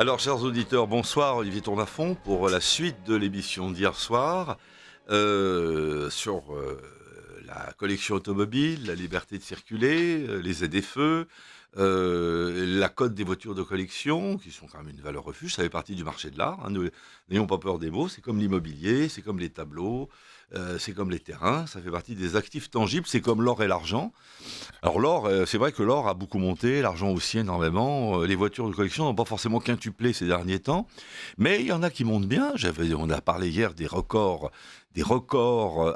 Alors, chers auditeurs, bonsoir, Olivier Tournafont pour la suite de l'émission d'hier soir sur la collection automobile, la liberté de circuler, les ZFE, la cote des voitures de collection, qui sont quand même une valeur refuge, ça fait partie du marché de l'art, hein, n'ayons pas peur des mots, c'est comme l'immobilier, c'est comme les tableaux, c'est comme les terrains, ça fait partie des actifs tangibles, c'est comme l'or et l'argent. Alors l'or, c'est vrai que l'or a beaucoup monté, l'argent aussi énormément, les voitures de collection n'ont pas forcément quintuplé ces derniers temps, mais il y en a qui montent bien. On a parlé hier des records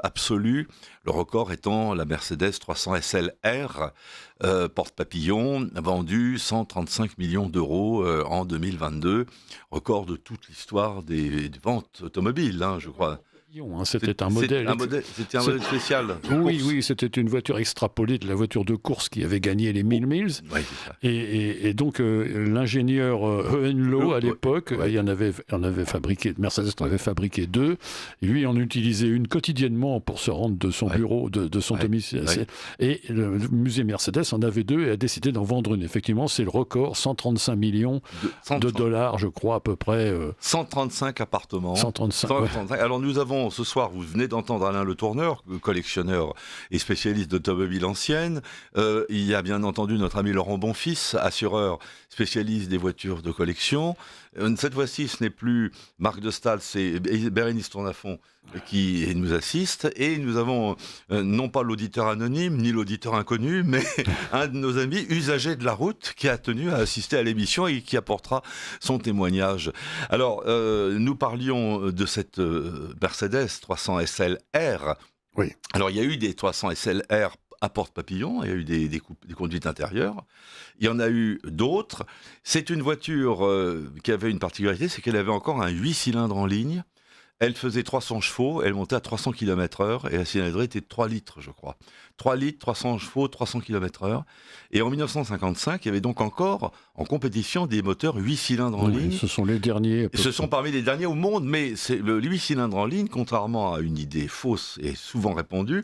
absolus, le record étant la Mercedes 300 SLR, porte-papillon, vendue 135 millions d'euros en 2022, record de toute l'histoire des ventes automobiles, hein, je crois. C'était un modèle spécial. Oui, c'était une voiture extrapolée de la voiture de course qui avait gagné les 1000 miles. Oui, c'est ça. Et donc, l'ingénieur Hohenlohe, à l'époque, Mercedes en avait fabriqué deux. Et lui, en utilisait une quotidiennement pour se rendre de son bureau, de son domicile. Et le musée Mercedes en avait deux et a décidé d'en vendre une. Effectivement, c'est le record, 135 millions de dollars, je crois, à peu près. 135 appartements. 135. Alors, nous avons ce soir, vous venez d'entendre Alain Le Tourneur, collectionneur et spécialiste d'automobile ancienne. Il y a bien entendu notre ami Laurent Bonfils, assureur spécialiste des voitures de collection. Cette fois-ci, ce n'est plus Marc de Staël, c'est Bérénice Tournafont qui nous assiste. Et nous avons non pas l'auditeur anonyme, ni l'auditeur inconnu, mais un de nos amis usagers de la route qui a tenu à assister à l'émission et qui apportera son témoignage. Alors, nous parlions de cette Mercedes 300 SLR. Oui. Alors, il y a eu des 300 SLR à porte-papillon, il y a eu des conduites intérieures, il y en a eu d'autres. C'est une voiture qui avait une particularité, c'est qu'elle avait encore un 8 cylindres en ligne. Elle faisait 300 chevaux, elle montait à 300 km/h et la cylindrée était de 3 litres, je crois. 3 litres, 300 chevaux, 300 km/h. Et en 1955, il y avait donc encore en compétition des moteurs 8 cylindres en ligne. Ce sont les derniers. Ce sont parmi les derniers au monde, mais le 8 cylindres en ligne, contrairement à une idée fausse et souvent répandue,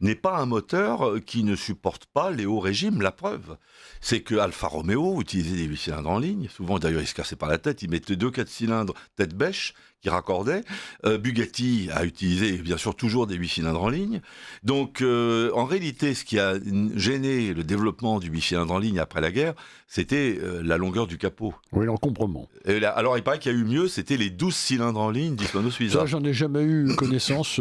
n'est pas un moteur qui ne supporte pas les hauts régimes. La preuve, c'est que Alfa Romeo utilisait des 8 cylindres en ligne. Souvent, d'ailleurs, ils se cassaient pas la tête. Ils mettaient 2 4 cylindres tête bêche qui raccordaient. Bugatti a utilisé, bien sûr, toujours des 8 cylindres en ligne. Donc, en réalité, ce qui a gêné le développement du 8 cylindres en ligne après la guerre, c'était la longueur du capot. Oui, l'encombrement. Alors, il paraît qu'il y a eu mieux, c'était les 12 cylindres en ligne d'Hispano-Suiza. Ça, j'en ai jamais eu connaissance.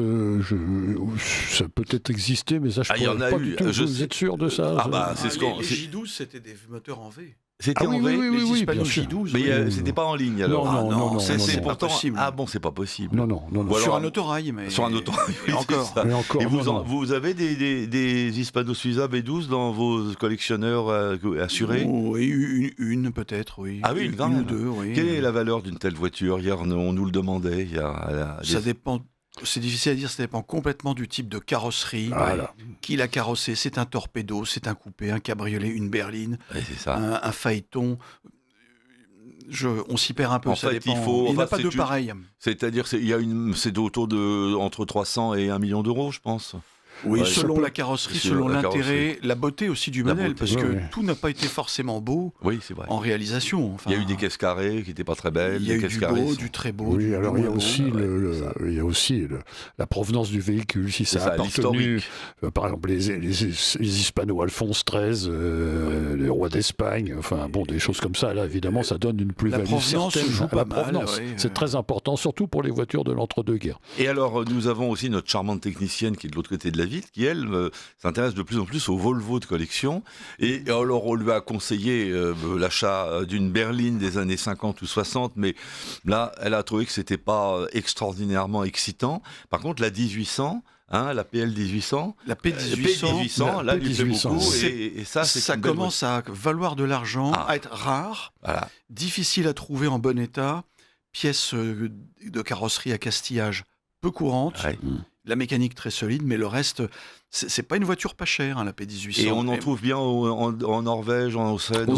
Ça peut être existé, mais ça, je ne pourrais pas du tout. Vous êtes sûr de ça? Les J12, c'était des moteurs en V. C'était en V, oui, bien sûr. J12. Mais c'était pas en ligne alors. Non, c'est pas possible. Ah bon, c'est pas possible. Non. Sur un autorail, mais. Sur un autorail. Et encore. Et vous avez des Hispano-Suiza B12 dans vos collectionneurs assurés? Oui, une peut-être, oui. Ah oui, une ou deux, oui. Quelle est la valeur d'une telle voiture? Hier, on nous le demandait. Ça dépend. C'est difficile à dire, ça dépend complètement du type de carrosserie. Voilà. Qui l'a carrossé? C'est un torpedo, c'est un coupé, un cabriolet, une berline, c'est ça. un phaéton. On s'y perd un peu, ça fait, dépend. Il n'y a pas de pareil. C'est-à-dire, c'est autour de entre 300 et 1 million d'euros, je pense. Oui, selon la carrosserie, selon l'intérêt, la beauté aussi du modèle, parce que tout n'a pas été forcément beau c'est vrai. en réalisation. Il y a eu des caisses carrées qui n'étaient pas très belles. Il y a eu du beau, du très beau. Oui, alors il y a aussi la provenance du véhicule, si ça a appartenu, par exemple, les Hispano Alphonse XIII, les rois d'Espagne, des choses comme ça. Là, évidemment, ça donne une plus-value certaine. La provenance se joue pas mal. C'est très important, surtout pour les voitures de l'entre-deux-guerres. Et alors, nous avons aussi notre charmante technicienne qui est de l'autre côté de la ville, qui, elle, s'intéresse de plus en plus aux Volvo de collection. Et alors, on lui a conseillé l'achat d'une berline des années 50 ou 60, mais là, elle a trouvé que c'était pas extraordinairement excitant. Par contre, la 1800... la PL 1800, la P1800, là, lui plaît beaucoup. Et ça commence à valoir de l'argent, à être rare, difficile à trouver en bon état, pièce de carrosserie à castillage peu courante. la mécanique très solide, mais le reste, c'est pas une voiture pas chère, la P1800. Et on en trouve bien en Norvège, en Suède.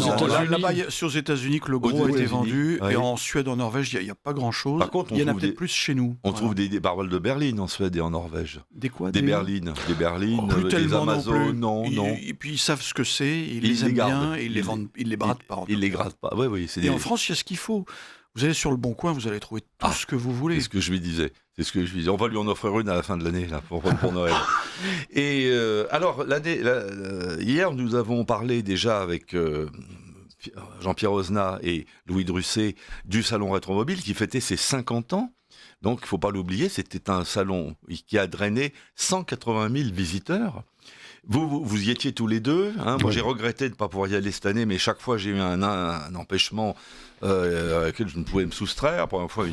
Là-bas, c'est aux États-Unis que le gros a été vendu, et en Suède, en Norvège, il n'y a pas grand-chose. Par contre, il y en a peut-être plus chez nous. On trouve des barrels de berline en Suède et en Norvège. Des quoi? Des berlines, des Amazones, non. Et puis ils savent ce que c'est, ils les aiment bien, et ils les bradent pas. Ils les grattent pas. Oui. Et en France, il y a ce qu'il faut. Vous allez sur le Bon Coin, vous allez trouver tout ce que vous voulez. C'est ce que je lui disais. On va lui en offrir une à la fin de l'année là, pour Noël. Et alors, hier, nous avons parlé déjà avec Jean-Pierre Ozna et Louis Drusset du Salon Rétromobile qui fêtait ses 50 ans. Donc, il ne faut pas l'oublier, c'était un salon qui a drainé 180 000 visiteurs. Vous y étiez tous les deux. Moi, j'ai regretté de ne pas pouvoir y aller cette année, mais chaque fois, j'ai eu un empêchement à laquelle je ne pouvais me soustraire. La première fois,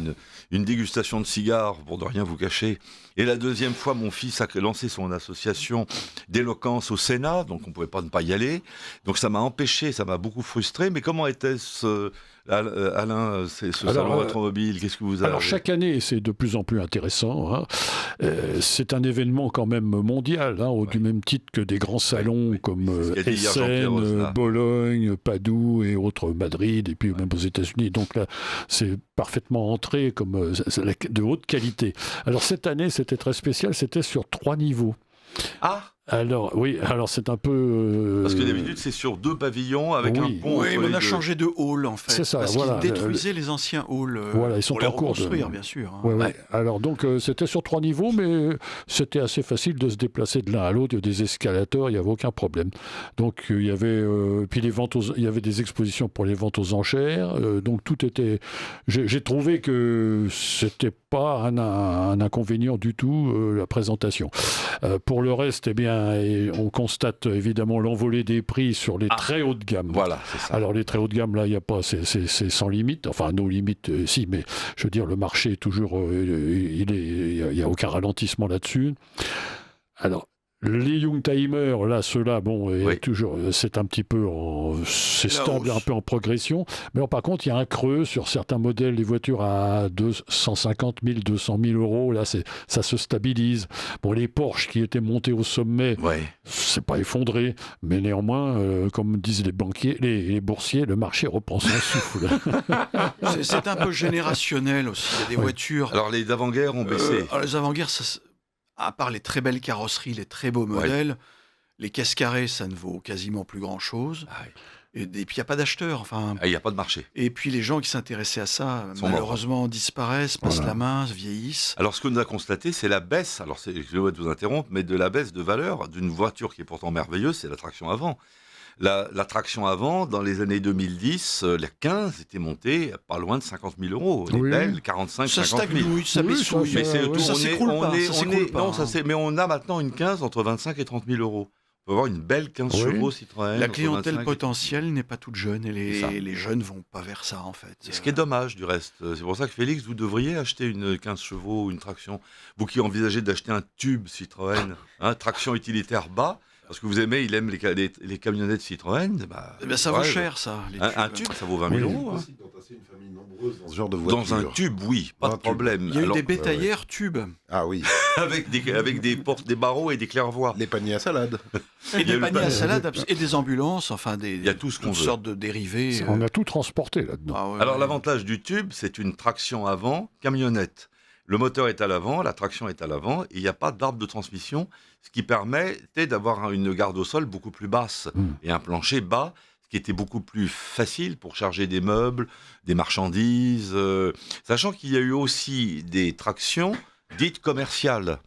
une dégustation de cigares, pour ne rien vous cacher. Et la deuxième fois, mon fils a lancé son association d'éloquence au Sénat, donc on ne pouvait pas ne pas y aller. Donc ça m'a empêché, ça m'a beaucoup frustré. Mais comment était-ce, Alain, ce salon automobile? Qu'est-ce que vous avez? Alors chaque année, c'est de plus en plus intéressant. C'est un événement quand même mondial, du même titre que des grands salons comme Essen, Bologne, Padoue et autres, Madrid, et puis même aux États-Unis. Donc là, c'est parfaitement entré comme de haute qualité. Alors cette année, c'était très spécial, c'était sur 3 niveaux. Alors c'est un peu... Parce que d'habitude, c'est sur 2 pavillons avec un pont. Oui, mais on a changé de hall, en fait. C'est ça, parce qu'ils détruisaient les anciens halls ils sont pour les en cours reconstruire, bien sûr. Alors, donc, c'était sur 3 niveaux, mais c'était assez facile de se déplacer de l'un à l'autre. Il y a des escalators, il n'y avait aucun problème. Donc, il y avait... puis il y avait des expositions pour les ventes aux enchères. Donc, tout était... J'ai trouvé que c'était pas un inconvénient du tout, la présentation. Pour le reste, et on constate évidemment l'envolée des prix sur les très haut de gamme. Voilà, c'est ça. Alors les très haut de gamme, là, il n'y a pas, c'est sans limite. Enfin, nos limites, si, mais je veux dire, le marché est toujours, il n'y a aucun ralentissement là-dessus. Alors, les Youngtimer, là, ceux-là, toujours, c'est un petit peu, c'est stable, un peu en progression. Mais par contre, il y a un creux sur certains modèles, les voitures à 150 000, 200 000 euros. Là, ça se stabilise. Bon, les Porsche qui étaient montés au sommet, c'est pas effondré, mais néanmoins, comme disent les banquiers, les boursiers, le marché reprend son souffle. C'est un peu générationnel aussi. Il y a des voitures. Alors, les avant-guerres ont baissé. Les avant-guerres, à part les très belles carrosseries, les très beaux modèles, les caisses carrées, ça ne vaut quasiment plus grand-chose. Et puis, il n'y a pas d'acheteurs. Il n'y a pas de marché. Et puis, les gens qui s'intéressaient à ça, malheureusement, disparaissent, passent la main, vieillissent. Alors, ce qu'on a constaté, c'est la baisse, je vais vous interrompre, mais de la baisse de valeur d'une voiture qui est pourtant merveilleuse, c'est la traction avant. La traction avant, dans les années 2010, la 15 était montée pas loin de 50 000 euros. Les belles, 45 000, 50 000. Ça bessouille. Mais ça s'écroule pas. Non, mais on a maintenant une 15 entre 25 et 30 000 euros. On peut avoir une belle 15 chevaux Citroën. La clientèle potentielle n'est pas toute jeune et les jeunes ne vont pas vers ça, en fait. Ce qui est dommage, du reste. C'est pour ça que, Félix, vous devriez acheter une 15 chevaux ou une traction. Vous qui envisagez d'acheter un tube Citroën, traction utilitaire bas, parce que vous aimez, il aime les camionnettes Citroën. Ça vaut cher, ça. Un tube, ça vaut 20 000 euros. C'est d'entasser une famille nombreuse dans ce genre de voiture. Dans un tube, oui, pas de problème. Il y a eu des bétaillères tubes. Ah oui. avec des portes, des barreaux et des claire-voies. Les paniers à salade. Et des paniers à salade, et des ambulances, il y a tout ce qu'on veut. Toutes sortes de dérivés. On a tout transporté là-dedans. Alors, l'avantage du tube, c'est une traction avant camionnette. Le moteur est à l'avant, la traction est à l'avant, et il n'y a pas d'arbre de transmission, ce qui permettait d'avoir une garde au sol beaucoup plus basse et un plancher bas, ce qui était beaucoup plus facile pour charger des meubles, des marchandises, sachant qu'il y a eu aussi des tractions dites commerciales.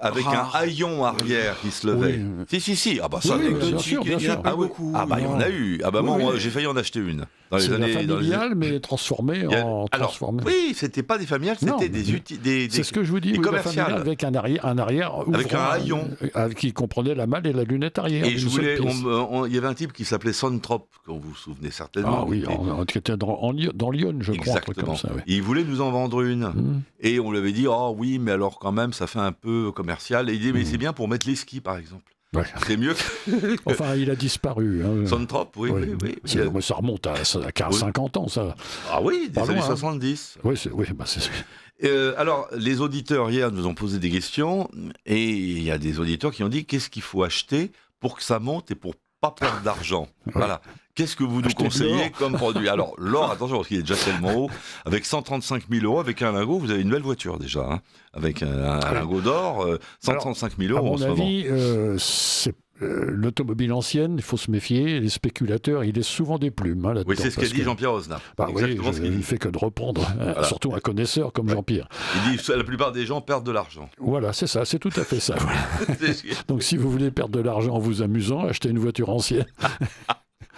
Avec un haillon arrière qui se levait. Si. Ah bah ça, bien sûr. Il y en a pas beaucoup. Ah bah il y en a eu. Ah bah moi j'ai failli en acheter une. C'est la familiale, mais transformée en transformée. Oui, c'était pas des familiales, c'était des c'est ce que je vous dis, commerciales. Avec un arrière avec un haillon. Qui comprenait la malle et la lunette arrière. Et il y avait un type qui s'appelait Sontrop, vous vous souvenez certainement. Ah oui, qui était dans Lyon, je crois. Exactement. Comme ça, Il voulait nous en vendre une. Et on lui avait dit, oui, mais alors quand même, ça fait un peu commercial. Et il dit, mais c'est bien pour mettre les skis, par exemple. Ouais. C'est mieux. Enfin, il a disparu. Sontrop, oui. Ça remonte à 50 ans, ça. Ah oui, des Pas années loin, 70. Oui, c'est... Alors, les auditeurs, hier, nous ont posé des questions, et il y a des auditeurs qui ont dit qu'est-ce qu'il faut acheter pour que ça monte et pour pas perdre d'argent. Voilà. Qu'est-ce que vous nous conseillez comme produit? Alors, l'or, attention, parce qu'il est déjà tellement haut. Avec 135 000 euros, avec un lingot, vous avez une belle voiture déjà. Hein. Avec un lingot d'or, 135 000 euros en ce moment. À mon avis, c'est l'automobile ancienne, il faut se méfier. Les spéculateurs, il laissent souvent des plumes là-dedans. Oui, c'est ce qu'a dit Jean-Pierre Osnard. Exactement ce qu'il dit. Il ne fait que de reprendre, surtout un connaisseur comme Jean-Pierre. Il dit que la plupart des gens perdent de l'argent. Voilà, c'est ça, c'est tout à fait ça. Donc si vous voulez perdre de l'argent en vous amusant, achetez une voiture ancienne.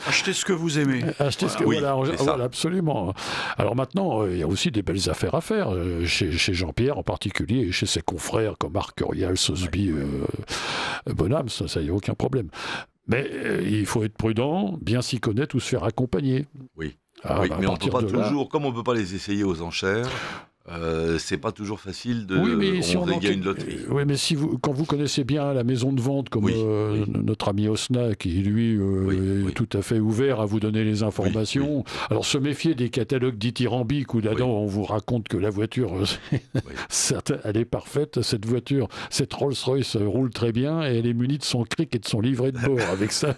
Achetez ce que vous aimez. Achetez ce que voilà, absolument. Alors maintenant, il y a aussi des belles affaires à faire chez Jean-Pierre en particulier et chez ses confrères comme Arcurial, Sosby, Bonham, ça y a aucun problème. Mais il faut être prudent, bien s'y connaître ou se faire accompagner. Oui, mais on peut pas toujours, comme on peut pas les essayer aux enchères. C'est pas toujours facile de. Oui, mais si il y a une loterie. Oui, mais quand vous connaissez bien la maison de vente, comme notre ami Osna, qui lui est tout à fait ouvert à vous donner les informations. Alors se méfier des catalogues dithyrambiques où là-dedans on vous raconte que la voiture, certes, elle est parfaite. Cette voiture, cette Rolls-Royce roule très bien et elle est munie de son cric et de son livret de bord. Avec ça,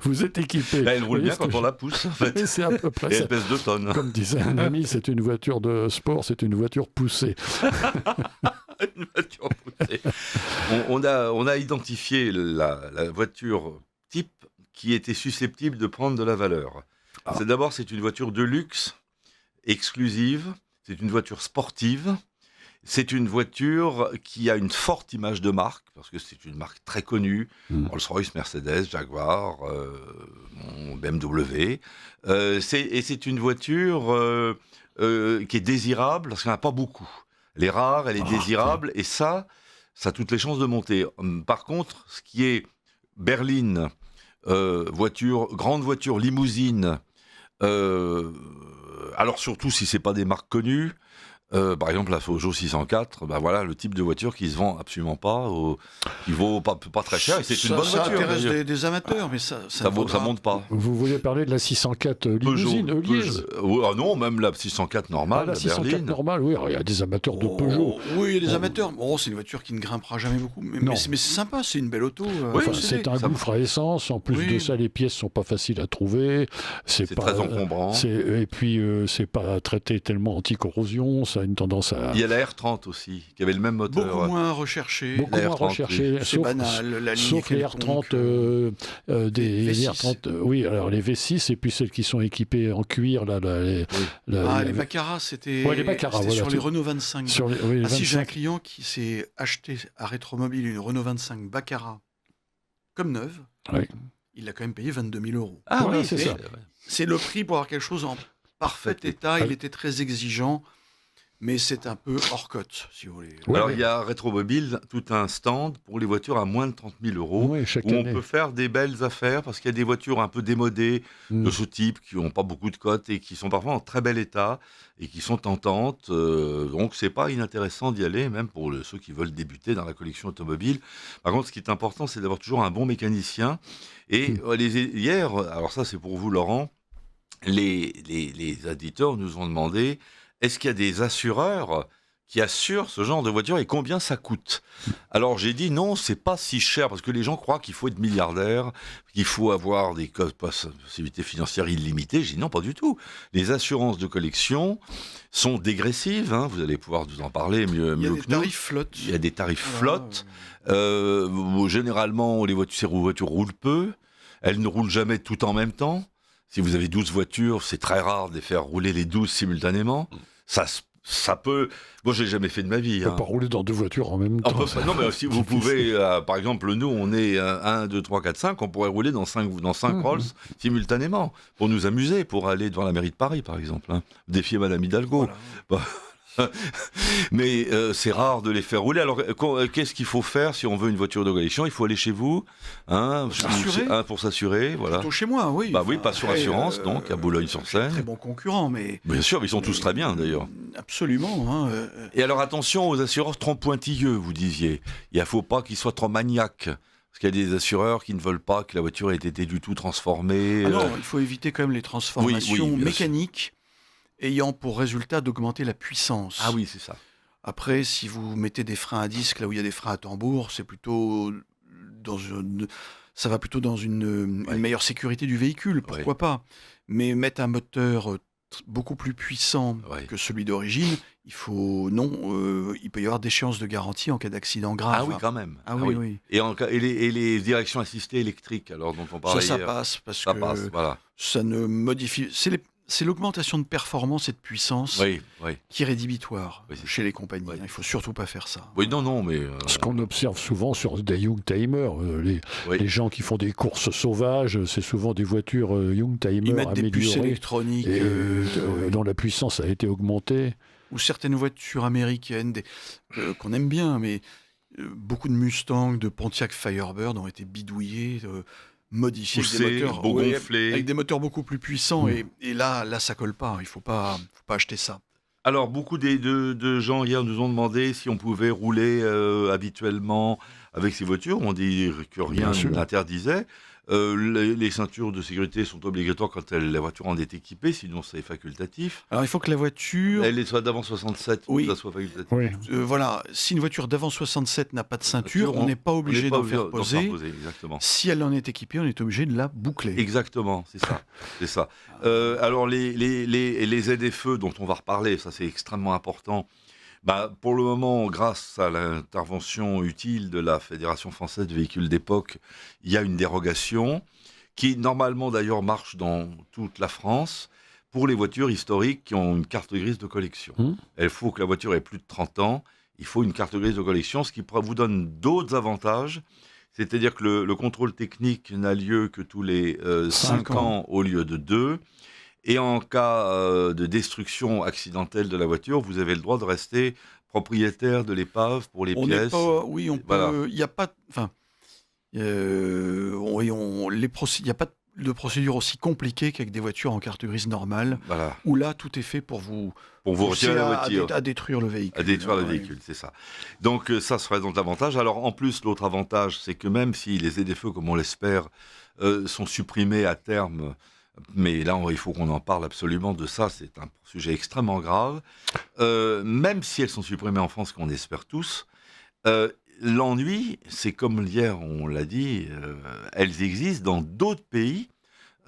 vous êtes équipé. Là, elle roule bien quand on la pousse. En fait. C'est à peu près et ça. elle pèse 2 tonnes. Comme disait un ami, c'est une voiture de sport, c'est une voiture poussée. Une voiture poussée. On a identifié la voiture type qui était susceptible de prendre de la valeur. C'est une voiture de luxe, exclusive, c'est une voiture sportive, c'est une voiture qui a une forte image de marque, parce que c'est une marque très connue, Rolls-Royce, Mercedes, Jaguar, BMW. C'est une voiture qui est désirable, parce qu'il n'y en a pas beaucoup. Elle est rare, elle est désirable, et ça a toutes les chances de monter. Par contre, ce qui est berline, grande voiture, limousine, alors surtout si ce n'est pas des marques connues, par exemple la Peugeot 604, voilà le type de voiture qui se vend absolument pas, qui vaut pas très cher, et c'est une bonne voiture. Ça intéresse des amateurs, mais ça monte pas. Vous voulez parler de la 604 limousine Liège? Non, même la 604 normale, la 604 berline. normale, oui, il y a des amateurs de Peugeot. Oui, il y a des amateurs. C'est une voiture qui ne grimpera jamais beaucoup, mais c'est sympa, c'est une belle auto. C'est un gouffre à essence, en plus de ça, les pièces sont pas faciles à trouver. C'est très encombrant. Et puis, c'est pas traité tellement anti-corrosion, ça a une tendance à... Il y a la R30 aussi, qui avait le même moteur. Beaucoup moins recherché. C'est banal, la ligne sauf les R30, les R30, oui, alors les V6 et puis celles qui sont équipées en cuir. Les Baccarat, c'était sur les Renault 25. Si j'ai un client qui s'est acheté à Rétromobile une Renault 25 Baccarat comme neuve, il a quand même payé 22 000 euros. Ah oui, c'est ça. C'est le prix pour avoir quelque chose en parfait état. Il était très exigeant. Mais c'est un peu hors cote, si vous voulez. Alors, il y a Rétromobile, tout un stand pour les voitures à moins de 30 000 euros, où on peut faire des belles affaires, parce qu'il y a des voitures un peu démodées de ce type, qui n'ont pas beaucoup de cotes et qui sont parfois en très bel état et qui sont tentantes. Donc, c'est pas inintéressant d'y aller, même pour ceux qui veulent débuter dans la collection automobile. Par contre, ce qui est important, c'est d'avoir toujours un bon mécanicien. Et hier, alors ça, c'est pour vous, Laurent, les éditeurs nous ont demandé... Est-ce qu'il y a des assureurs qui assurent ce genre de voiture et combien ça coûte? Alors j'ai dit non, c'est pas si cher, parce que les gens croient qu'il faut être milliardaire, qu'il faut avoir des possibilités financières illimitées. J'ai dit non, pas du tout. Les assurances de collection sont dégressives, vous allez pouvoir nous en parler mieux que nous. Il y a des tarifs flottes. Généralement, les voitures roulent peu, elles ne roulent jamais tout en même temps. Si vous avez 12 voitures, c'est très rare de les faire rouler les 12 simultanément. Ça peut... Moi, je l'ai jamais fait de ma vie. On peut pas rouler dans 2 voitures en même temps. Non, mais si vous pouvez... par exemple, nous, on est 1, 2, 3, 4, 5. On pourrait rouler dans 5 Rolls simultanément pour nous amuser, pour aller devant la mairie de Paris, par exemple. Défier Madame Hidalgo. Voilà. Mais c'est rare de les faire rouler. Alors, qu'est-ce qu'il faut faire si on veut une voiture de collection? Il faut aller chez vous, pour s'assurer. Voilà. Plutôt chez moi, oui. Bah oui, pas sur assurance, donc, à Boulogne-sur-Seine. Très bon concurrent, mais... Bien sûr, ils sont tous très bien, d'ailleurs. Absolument. Et alors, attention aux assureurs trop pointilleux, vous disiez. Il ne faut pas qu'ils soient trop maniaques. Parce qu'il y a des assureurs qui ne veulent pas que la voiture ait été du tout transformée. Non, il faut éviter quand même les transformations mécaniques ayant pour résultat d'augmenter la puissance. Ah oui, c'est ça. Après, si vous mettez des freins à disque là où il y a des freins à tambour, c'est plutôt ça va plutôt dans une meilleure sécurité du véhicule, pourquoi pas. Mais mettre un moteur beaucoup plus puissant que celui d'origine, il peut y avoir d'échéance de garantie en cas d'accident grave. Ah oui, quand même. Oui. Et les directions assistées électriques, alors, dont on parlait ça hier. passe, parce ça que passe, voilà. ça ne modifie... C'est l'augmentation de performance et de puissance qui est rédhibitoire chez les compagnies. Il ne faut surtout pas faire ça. Oui, non, mais... Ce qu'on observe souvent sur des Youngtimer, les gens qui font des courses sauvages, c'est souvent des voitures Youngtimer améliorées. Ils mettent des puces électroniques. Dont la puissance a été augmentée. Ou certaines voitures américaines qu'on aime bien, mais beaucoup de Mustang, de Pontiac Firebird ont été bidouillés... modifiés avec des moteurs beaucoup plus puissants et là ça colle pas, il faut pas acheter ça. Alors beaucoup de gens hier nous ont demandé si on pouvait rouler habituellement avec ces voitures. On dit que rien n'interdisait. Les ceintures de sécurité sont obligatoires quand la voiture en est équipée, sinon c'est facultatif. Alors il faut que la voiture... Elle soit d'avant 67 pour que ça soit facultatif. Oui. Voilà, si une voiture d'avant 67 n'a pas de ceinture, on n'est pas obligé d'en faire poser. Exactement. Si elle en est équipée, on est obligé de la boucler. Exactement, c'est ça. Alors les ZFE dont on va reparler, ça c'est extrêmement important. Pour le moment, grâce à l'intervention utile de la Fédération française de véhicules d'époque, il y a une dérogation qui, normalement d'ailleurs, marche dans toute la France pour les voitures historiques qui ont une carte grise de collection. Il faut que la voiture ait plus de 30 ans, il faut une carte grise de collection, ce qui vous donne d'autres avantages. C'est-à-dire que le contrôle technique n'a lieu que tous les 5 ans au lieu de 2. Et en cas de destruction accidentelle de la voiture, vous avez le droit de rester propriétaire de l'épave pour les pièces. On peut. Il n'y a pas. Enfin, il n'y a pas de procédure aussi compliquée qu'avec des voitures en carte grise normale. Voilà. Où là, tout est fait pour vous retirer la voiture. À détruire le véhicule. À détruire le véhicule, c'est ça. Donc ça se présente l'avantage. Alors en plus, l'autre avantage, c'est que même si les ZFE, comme on l'espère, sont supprimés à terme. Mais là, il faut qu'on en parle absolument de ça. C'est un sujet extrêmement grave. Même si elles sont supprimées en France, qu'on espère tous, l'ennui, c'est comme hier, on l'a dit, elles existent dans d'autres pays,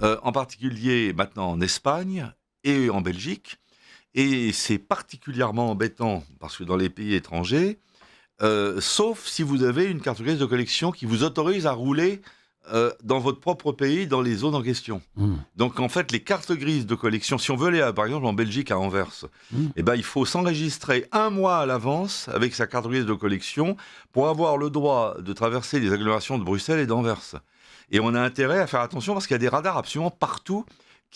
en particulier maintenant en Espagne et en Belgique. Et c'est particulièrement embêtant parce que dans les pays étrangers, sauf si vous avez une carte grise de collection qui vous autorise à rouler dans votre propre pays, dans les zones en question. Donc en fait, les cartes grises de collection, si on veut aller par exemple en Belgique à Anvers, il faut s'enregistrer 1 mois à l'avance avec sa carte grise de collection pour avoir le droit de traverser les agglomérations de Bruxelles et d'Anvers. Et on a intérêt à faire attention parce qu'il y a des radars absolument partout.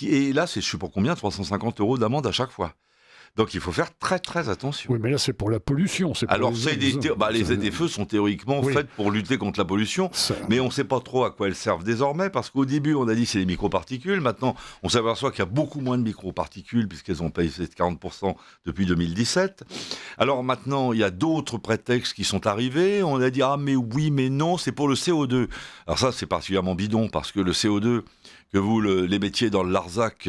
Et là, c'est je sais pas combien, 350 € d'amende à chaque fois. Donc il faut faire très très attention. Oui, mais là c'est pour la pollution. Alors les ZFE sont théoriquement faites pour lutter contre la pollution, mais on ne sait pas trop à quoi elles servent désormais, parce qu'au début on a dit c'est les microparticules, maintenant on s'aperçoit qu'il y a beaucoup moins de microparticules puisqu'elles ont payé 40% depuis 2017. Alors maintenant il y a d'autres prétextes qui sont arrivés, on a dit ah mais oui mais non, c'est pour le CO2. Alors ça c'est particulièrement bidon parce que le CO2 que vous l'émettiez dans le Larzac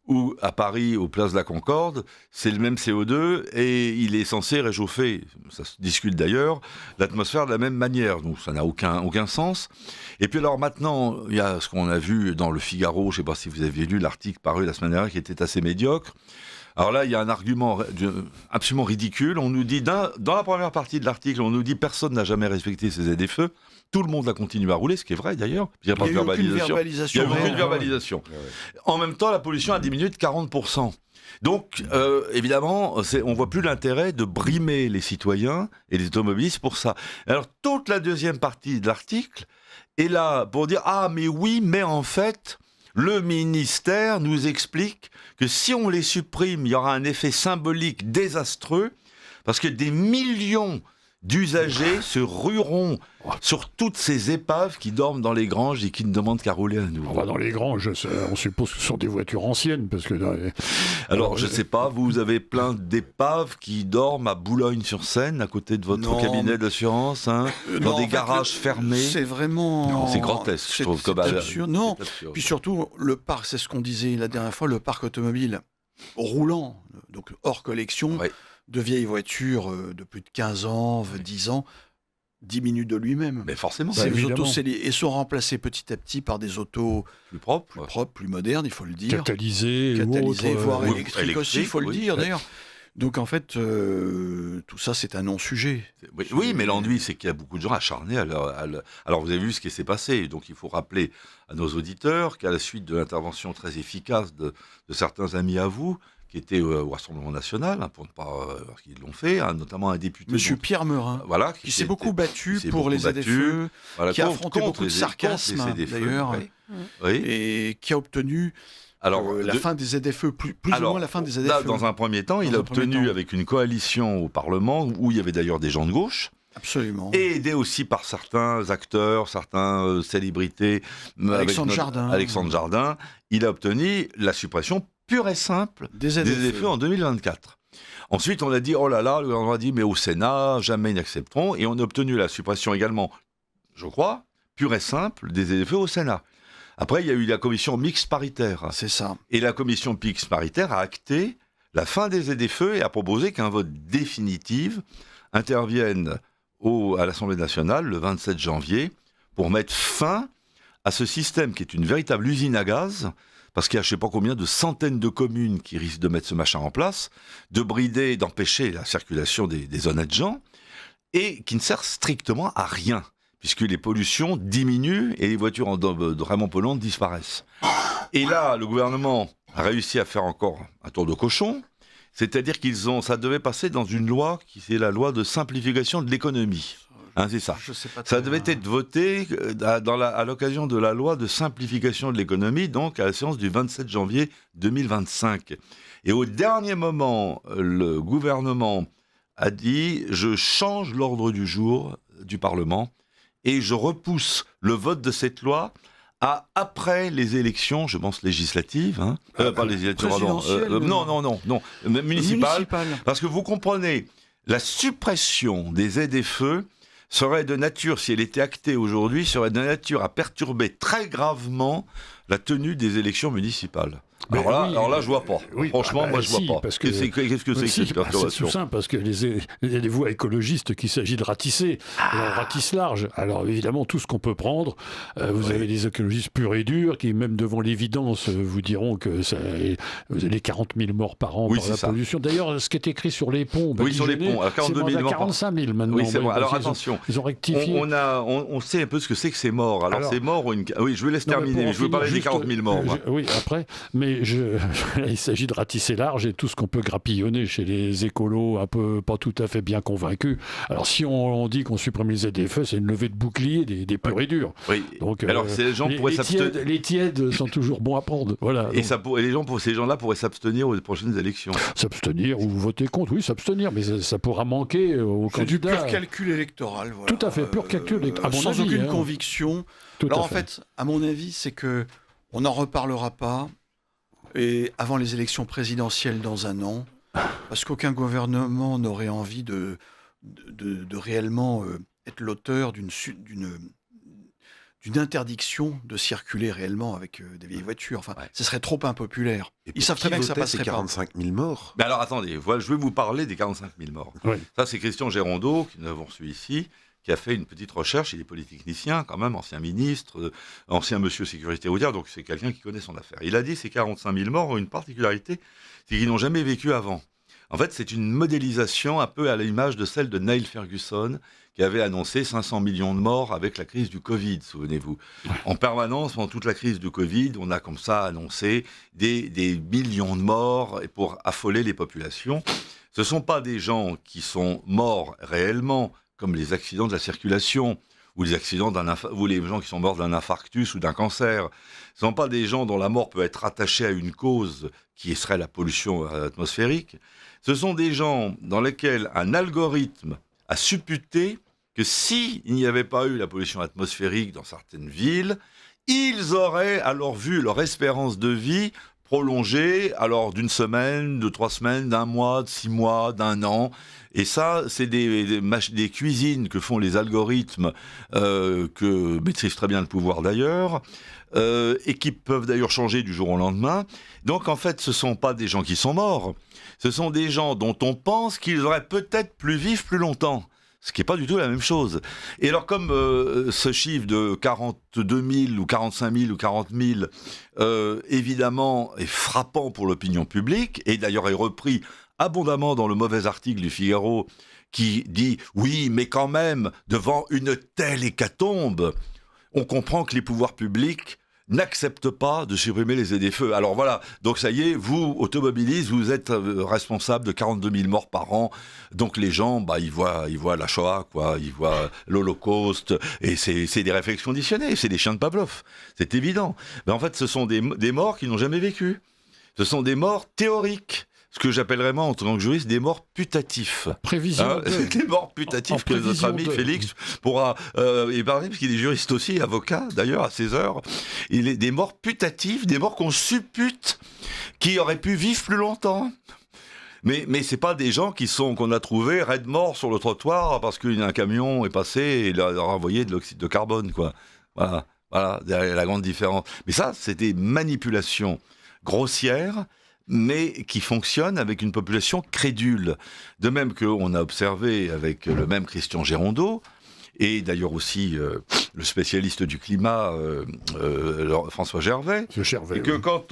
ou à Paris, aux places de la Concorde, c'est le même CO2 et il est censé réchauffer, ça se discute d'ailleurs, l'atmosphère de la même manière. Donc ça n'a aucun sens. Et puis alors maintenant, il y a ce qu'on a vu dans le Figaro, je ne sais pas si vous aviez lu l'article paru la semaine dernière qui était assez médiocre. Alors là, il y a un argument absolument ridicule. On nous dit, dans la première partie de l'article, on nous dit personne n'a jamais respecté ces ZFE. Tout le monde a continué à rouler, ce qui est vrai d'ailleurs. Il n'y a pas de verbalisation. Il n'y a aucune verbalisation. En même temps, la pollution a diminué de 40%. Donc, évidemment, on ne voit plus l'intérêt de brimer les citoyens et les automobilistes pour ça. Alors, toute la deuxième partie de l'article est là pour dire « Ah, mais oui, mais en fait, Le ministère nous explique que si on les supprime, il y aura un effet symbolique désastreux, parce que des millions d'usagers se rueront sur toutes ces épaves qui dorment dans les granges et qui ne demandent qu'à rouler à nouveau. On va dans les granges, on suppose que ce sont des voitures anciennes, parce que... Alors, je ne sais pas, vous avez plein d'épaves qui dorment à Boulogne-sur-Seine, à côté de votre cabinet d'assurance, dans des garages fermés. C'est vraiment... Non, c'est grotesque, je trouve. C'est absurde. Non, puis surtout, le parc, c'est ce qu'on disait la dernière fois, le parc automobile roulant, donc hors collection, de vieilles voitures de plus de 15 ans, 10 ans, diminue de lui-même. Mais forcément. Ces autos et sont remplacés petit à petit par des autos plus propres, plus modernes, il faut le dire. Catalysées, voire électriques aussi, il faut le dire d'ailleurs. Donc en fait, tout ça, c'est un non-sujet. Oui, mais l'ennui, c'est qu'il y a beaucoup de gens acharnés. Alors vous avez vu ce qui s'est passé. Donc il faut rappeler à nos auditeurs qu'à la suite de l'intervention très efficace de certains amis à vous, qui était au Rassemblement National, pour ne pas parce qu'ils l'ont fait, notamment un député. Monsieur Pierre Meurin, qui s'est beaucoup battu pour les ZFE, qui a affronté beaucoup de sarcasme d'ailleurs, et qui a obtenu la fin des ZFE, plus ou moins la fin des ZFE. Là, dans un premier temps, il a obtenu avec une coalition au Parlement, où il y avait d'ailleurs des gens de gauche, absolument, et aidé aussi par certains acteurs, certains célébrités, Alexandre Jardin, il a obtenu la suppression pure et simple des ZFE en 2024. Ensuite, on a dit, oh là là, le gouvernement a dit, mais au Sénat, jamais ils n'accepteront. Et on a obtenu la suppression également, je crois, pure et simple des ZFE au Sénat. Après, il y a eu la commission mixte paritaire. C'est ça. Et la commission mixte paritaire a acté la fin des ZFE et a proposé qu'un vote définitif intervienne à l'Assemblée nationale le 27 janvier pour mettre fin à ce système qui est une véritable usine à gaz, parce qu'il y a je ne sais pas combien de centaines de communes qui risquent de mettre ce machin en place, de brider, d'empêcher la circulation des honnêtes gens, et qui ne sert strictement à rien, puisque les pollutions diminuent et les voitures vraiment polluantes disparaissent. Et là, le gouvernement a réussi à faire encore un tour de cochon, c'est-à-dire ça devait passer dans une loi qui est la loi de simplification de l'économie. C'est ça. Ça devait être voté à l'occasion de la loi de simplification de l'économie, donc à la séance du 27 janvier 2025. Et au dernier moment, le gouvernement a dit « Je change l'ordre du jour du Parlement et je repousse le vote de cette loi à après les élections, je pense législatives, pas législatives, non, municipales. Parce que vous comprenez, la suppression des ZFE serait de nature, si elle était actée aujourd'hui, serait de nature à perturber très gravement la tenue des élections municipales. Alors là, je vois pas. Franchement, moi, je vois pas. Qu'est-ce que c'est que cette perturbation ? C'est tout simple, parce que il y a des voix écologistes qu'il s'agit de ratisser. On ratisse large. Alors évidemment, tout ce qu'on peut prendre, vous avez des écologistes purs et durs qui, même devant l'évidence, vous diront que vous avez 40 000 morts par an par la pollution. D'ailleurs, ce qui est écrit sur les ponts, sur les ponts, 42 000 morts. 45 000 maintenant. Oui, c'est vrai. Alors attention, ils ont rectifié. On sait un peu ce que c'est que ces morts. Alors ces morts, oui, je vous laisse terminer, mais je veux parler des 40 000 morts. Oui, après, mais il s'agit de ratisser large et tout ce qu'on peut grappillonner chez les écolos un peu pas tout à fait bien convaincus. Alors si on dit qu'on supprime les ZFE, c'est une levée de bouclier des purs et durs. Oui. Donc, alors ces gens pourraient s'abstenir. Les tièdes sont toujours bons à prendre. Voilà. Et ces gens-là pourraient s'abstenir aux prochaines élections. S'abstenir ou voter contre, oui, s'abstenir, mais ça pourra manquer aux candidats. C'est du pur calcul électoral. Voilà. Tout à fait, pur calcul électoral. Sans aucune conviction. Alors en fait, à mon avis, c'est que on n'en reparlera pas. Et avant les élections présidentielles dans un an, parce qu'aucun gouvernement n'aurait envie de réellement être l'auteur d'une interdiction de circuler réellement avec des vieilles voitures. Enfin, ce serait trop impopulaire. Ils savent très bien que ça passerait pas. 45 000 morts. Mais alors attendez, je vais vous parler des 45 000 morts. Oui. Ça, c'est Christian Gérondeau, que nous avons reçu ici, qui a fait une petite recherche. Il est polytechnicien, quand même, ancien ministre, ancien monsieur sécurité routière, donc c'est quelqu'un qui connaît son affaire. Il a dit que ces 45 000 morts ont une particularité, c'est qu'ils n'ont jamais vécu avant. En fait, c'est une modélisation un peu à l'image de celle de Neil Ferguson, qui avait annoncé 500 millions de morts avec la crise du Covid, souvenez-vous. En permanence, pendant toute la crise du Covid, on a comme ça annoncé des millions de morts pour affoler les populations. Ce ne sont pas des gens qui sont morts réellement, comme les accidents de la circulation, ou les accidents ou les gens qui sont morts d'un infarctus ou d'un cancer. Ce ne sont pas des gens dont la mort peut être attachée à une cause qui serait la pollution atmosphérique. Ce sont des gens dans lesquels un algorithme a supputé que s'il n'y avait pas eu la pollution atmosphérique dans certaines villes, ils auraient alors vu leur espérance de vie prolongée, alors d'une semaine, de 3 semaines, d'1 mois, de 6 mois, d'1 an. Et ça, c'est des cuisines que font les algorithmes, que maîtrise très bien le pouvoir d'ailleurs, et qui peuvent d'ailleurs changer du jour au lendemain. Donc en fait, ce ne sont pas des gens qui sont morts, ce sont des gens dont on pense qu'ils auraient peut-être pu vivre plus longtemps. Ce qui n'est pas du tout la même chose. Et alors, comme ce chiffre de 42 000 ou 45 000 ou 40 000, évidemment, est frappant pour l'opinion publique, et d'ailleurs est repris abondamment dans le mauvais article du Figaro, qui dit « Oui, mais quand même, devant une telle hécatombe, on comprend que les pouvoirs publics n'acceptent pas de supprimer les ZFE. » Alors voilà, donc ça y est, vous, automobilistes, vous êtes responsable de 42 000 morts par an. Donc les gens, ils voient la Shoah, quoi, ils voient l'Holocauste, et c'est des réflexes conditionnées, c'est des chiens de Pavlov, c'est évident. Mais en fait, ce sont des morts qui n'ont jamais vécu. Ce sont des morts théoriques. Ce que j'appellerais moi, en tant que juriste, des morts putatifs. Prévision. Des morts putatifs que notre ami Félix pourra épargner, parce qu'il est juriste aussi, avocat, d'ailleurs, à ses heures. Il est des morts putatifs, des morts qu'on suppute, qui auraient pu vivre plus longtemps. Mais c'est pas des gens qu'on a trouvés raides morts sur le trottoir parce qu'un camion est passé et leur a envoyé de l'oxyde de carbone, quoi. Voilà, la grande différence. Mais ça, c'est des manipulations grossières, mais qui fonctionne avec une population crédule. De même qu'on a observé avec le même Christian Gérondeau, et d'ailleurs aussi le spécialiste du climat, François Gervais, et que quand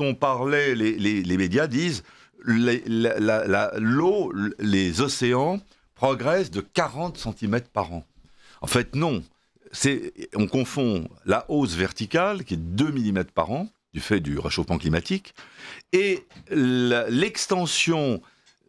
on parlait, les médias disent l'eau, les océans progressent de 40 cm par an. En fait, non. On confond la hausse verticale, qui est 2 mm par an, du fait du réchauffement climatique, et l'extension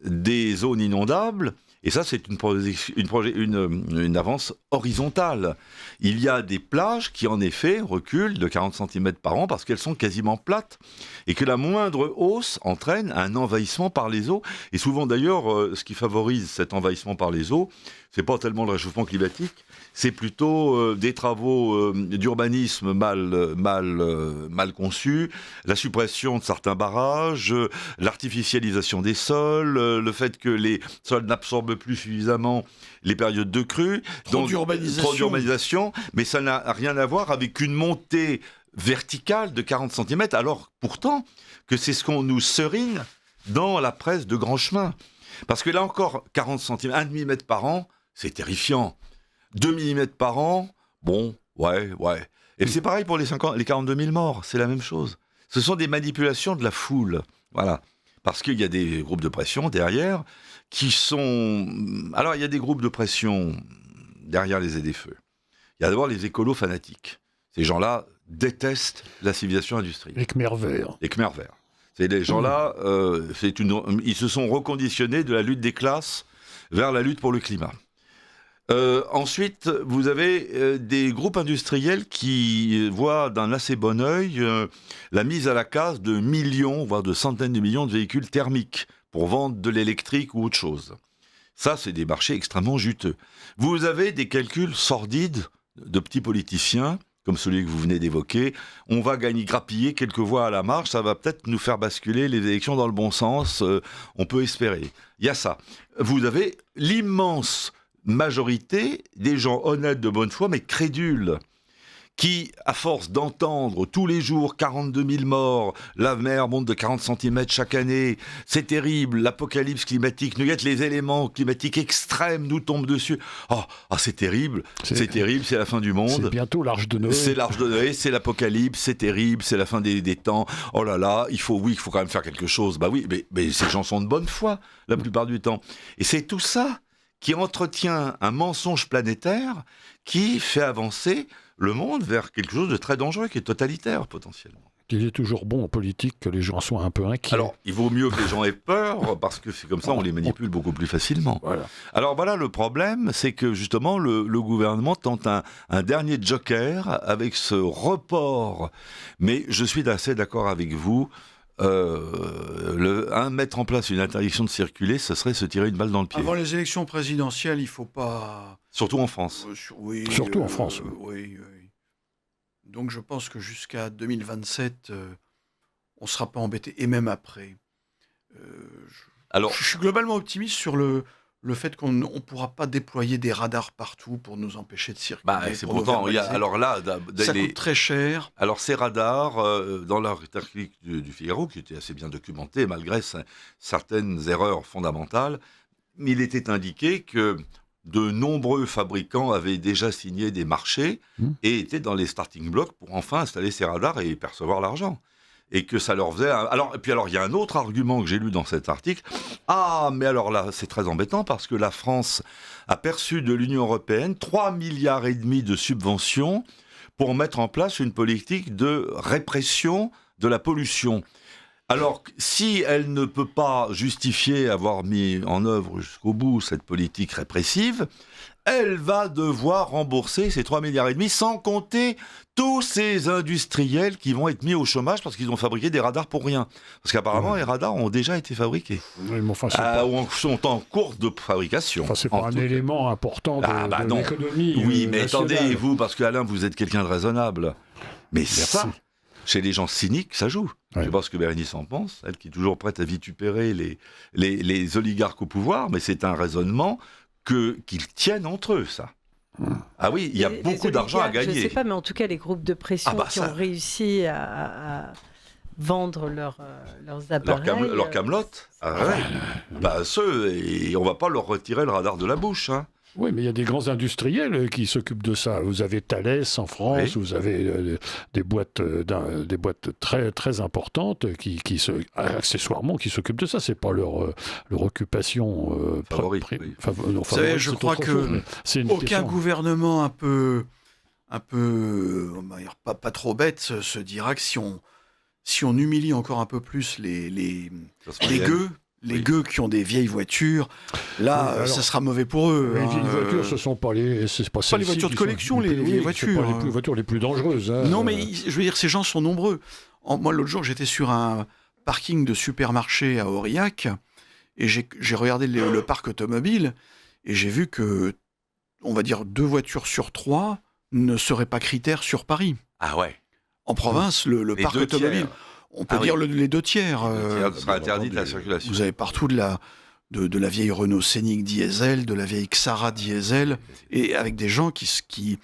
des zones inondables, et ça c'est une avance horizontale. Il y a des plages qui en effet reculent de 40 cm par an parce qu'elles sont quasiment plates, et que la moindre hausse entraîne un envahissement par les eaux, et souvent d'ailleurs ce qui favorise cet envahissement par les eaux, c'est pas tellement le réchauffement climatique, c'est plutôt des travaux d'urbanisme mal conçus, la suppression de certains barrages, l'artificialisation des sols, le fait que les sols n'absorbent plus suffisamment les périodes de crue. Trop d'urbanisation. Mais ça n'a rien à voir avec une montée verticale de 40 cm, alors pourtant que c'est ce qu'on nous serine dans la presse de grand chemin. Parce que là encore, 40 cm, 1 mm par an, c'est terrifiant. 2 mm par an, bon, ouais. Et c'est pareil pour les 42 000 morts, c'est la même chose. Ce sont des manipulations de la foule, voilà. Parce qu'il y a des groupes de pression derrière qui sont... Alors, il y a des groupes de pression derrière les ZFE. Il y a d'abord les écolos fanatiques. Ces gens-là détestent la civilisation industrielle. Les Khmers verts. Les Khmers verts. C'est les gens-là, ils se sont reconditionnés de la lutte des classes vers la lutte pour le climat. Ensuite, vous avez des groupes industriels qui voient d'un assez bon œil la mise à la casse de millions, voire de centaines de millions de véhicules thermiques pour vendre de l'électrique ou autre chose. Ça, c'est des marchés extrêmement juteux. Vous avez des calculs sordides de petits politiciens, comme celui que vous venez d'évoquer. On va grappiller quelques voix à la marge, ça va peut-être nous faire basculer les élections dans le bon sens, on peut espérer. Il y a ça. Vous avez l'immense majorité des gens honnêtes de bonne foi, mais crédules, qui, à force d'entendre tous les jours 42 000 morts, la mer monte de 40 cm chaque année, c'est terrible, l'apocalypse climatique, les éléments climatiques extrêmes nous tombent dessus. C'est terrible, c'est terrible, c'est la fin du monde. C'est bientôt l'Arche de Noé. C'est l'Arche de Noé, c'est l'apocalypse, c'est terrible, c'est la fin des temps. Oh là là, il faut quand même faire quelque chose. Bah oui, mais ces gens sont de bonne foi, la plupart du temps. Et c'est tout ça qui entretient un mensonge planétaire qui fait avancer le monde vers quelque chose de très dangereux, qui est totalitaire potentiellement. Il est toujours bon en politique que les gens soient un peu inquiets. Alors, il vaut mieux que les gens aient peur, parce que c'est comme ça, on les manipule beaucoup plus facilement. Voilà. Alors voilà, le problème, c'est que justement, le gouvernement tente un dernier joker avec ce report. Mais je suis assez d'accord avec vous. Mettre en place une interdiction de circuler, ce serait se tirer une balle dans le pied. Avant les élections présidentielles, il ne faut pas... Surtout en France. Surtout en France. Oui. Donc je pense que jusqu'à 2027, on ne sera pas embêté. Et même après. Je suis globalement optimiste sur le fait qu'on ne pourra pas déployer des radars partout pour nous empêcher de circuler. C'est pourtant, alors là... ça coûte très cher. Alors ces radars, dans l'article du Figaro, qui était assez bien documenté, malgré certaines erreurs fondamentales, il était indiqué que de nombreux fabricants avaient déjà signé des marchés et étaient dans les starting blocks pour enfin installer ces radars et percevoir l'argent. Et que ça leur faisait... Alors, il y a un autre argument que j'ai lu dans cet article. Ah, mais alors là, c'est très embêtant parce que la France a perçu de l'Union européenne 3,5 milliards de subventions pour mettre en place une politique de répression de la pollution. Alors, si elle ne peut pas justifier avoir mis en œuvre jusqu'au bout cette politique répressive, elle va devoir rembourser ces 3,5 milliards, sans compter tous ces industriels qui vont être mis au chômage parce qu'ils ont fabriqué des radars pour rien. Parce qu'apparemment, les radars ont déjà été fabriqués. Oui, mais enfin, ou sont en cours de fabrication. Enfin, c'est pas un élément important de l'économie. Oui, mais nationale. attendez, vous, parce que Alain, vous êtes quelqu'un de raisonnable. Mais Merci. ça, chez les gens cyniques, ça joue. Ouais. Je sais pas ce que Bérénice en pense, elle qui est toujours prête à vitupérer les oligarques au pouvoir, mais c'est un raisonnement qu'ils tiennent entre eux, ça. Ah oui, il y a beaucoup d'argent à gagner. Je ne sais pas, mais en tout cas, les groupes de pression qui ont réussi à vendre leurs appareils... Leur camelote. Ceux, et on ne va pas leur retirer le radar de la bouche. Hein. Oui, mais il y a des grands industriels qui s'occupent de ça. Vous avez Thales en France, vous avez des boîtes très, très importantes accessoirement, qui s'occupent de ça. C'est pas leur occupation favorite. Vous savez, je crois qu'aucun gouvernement un peu pas trop bête se dira que si on humilie encore un peu plus les gueux qui ont des vieilles voitures, là, ça sera mauvais pour eux. Les vieilles voitures, ce sont pas les voitures de collection, les vieilles voitures. C'est pas les voitures les plus dangereuses. Hein. Non, mais je veux dire, ces gens sont nombreux. Moi, l'autre jour, j'étais sur un parking de supermarché à Aurillac et j'ai regardé le parc automobile et j'ai vu que, on va dire, 2 voitures sur 3 ne seraient pas critères sur Paris. Ah ouais. En province, le parc automobile... On peut dire les 2 tiers. Ce sera interdit de la circulation. Vous avez partout de la vieille Renault Scénic diesel, de la vieille Xara diesel, et avec des gens qui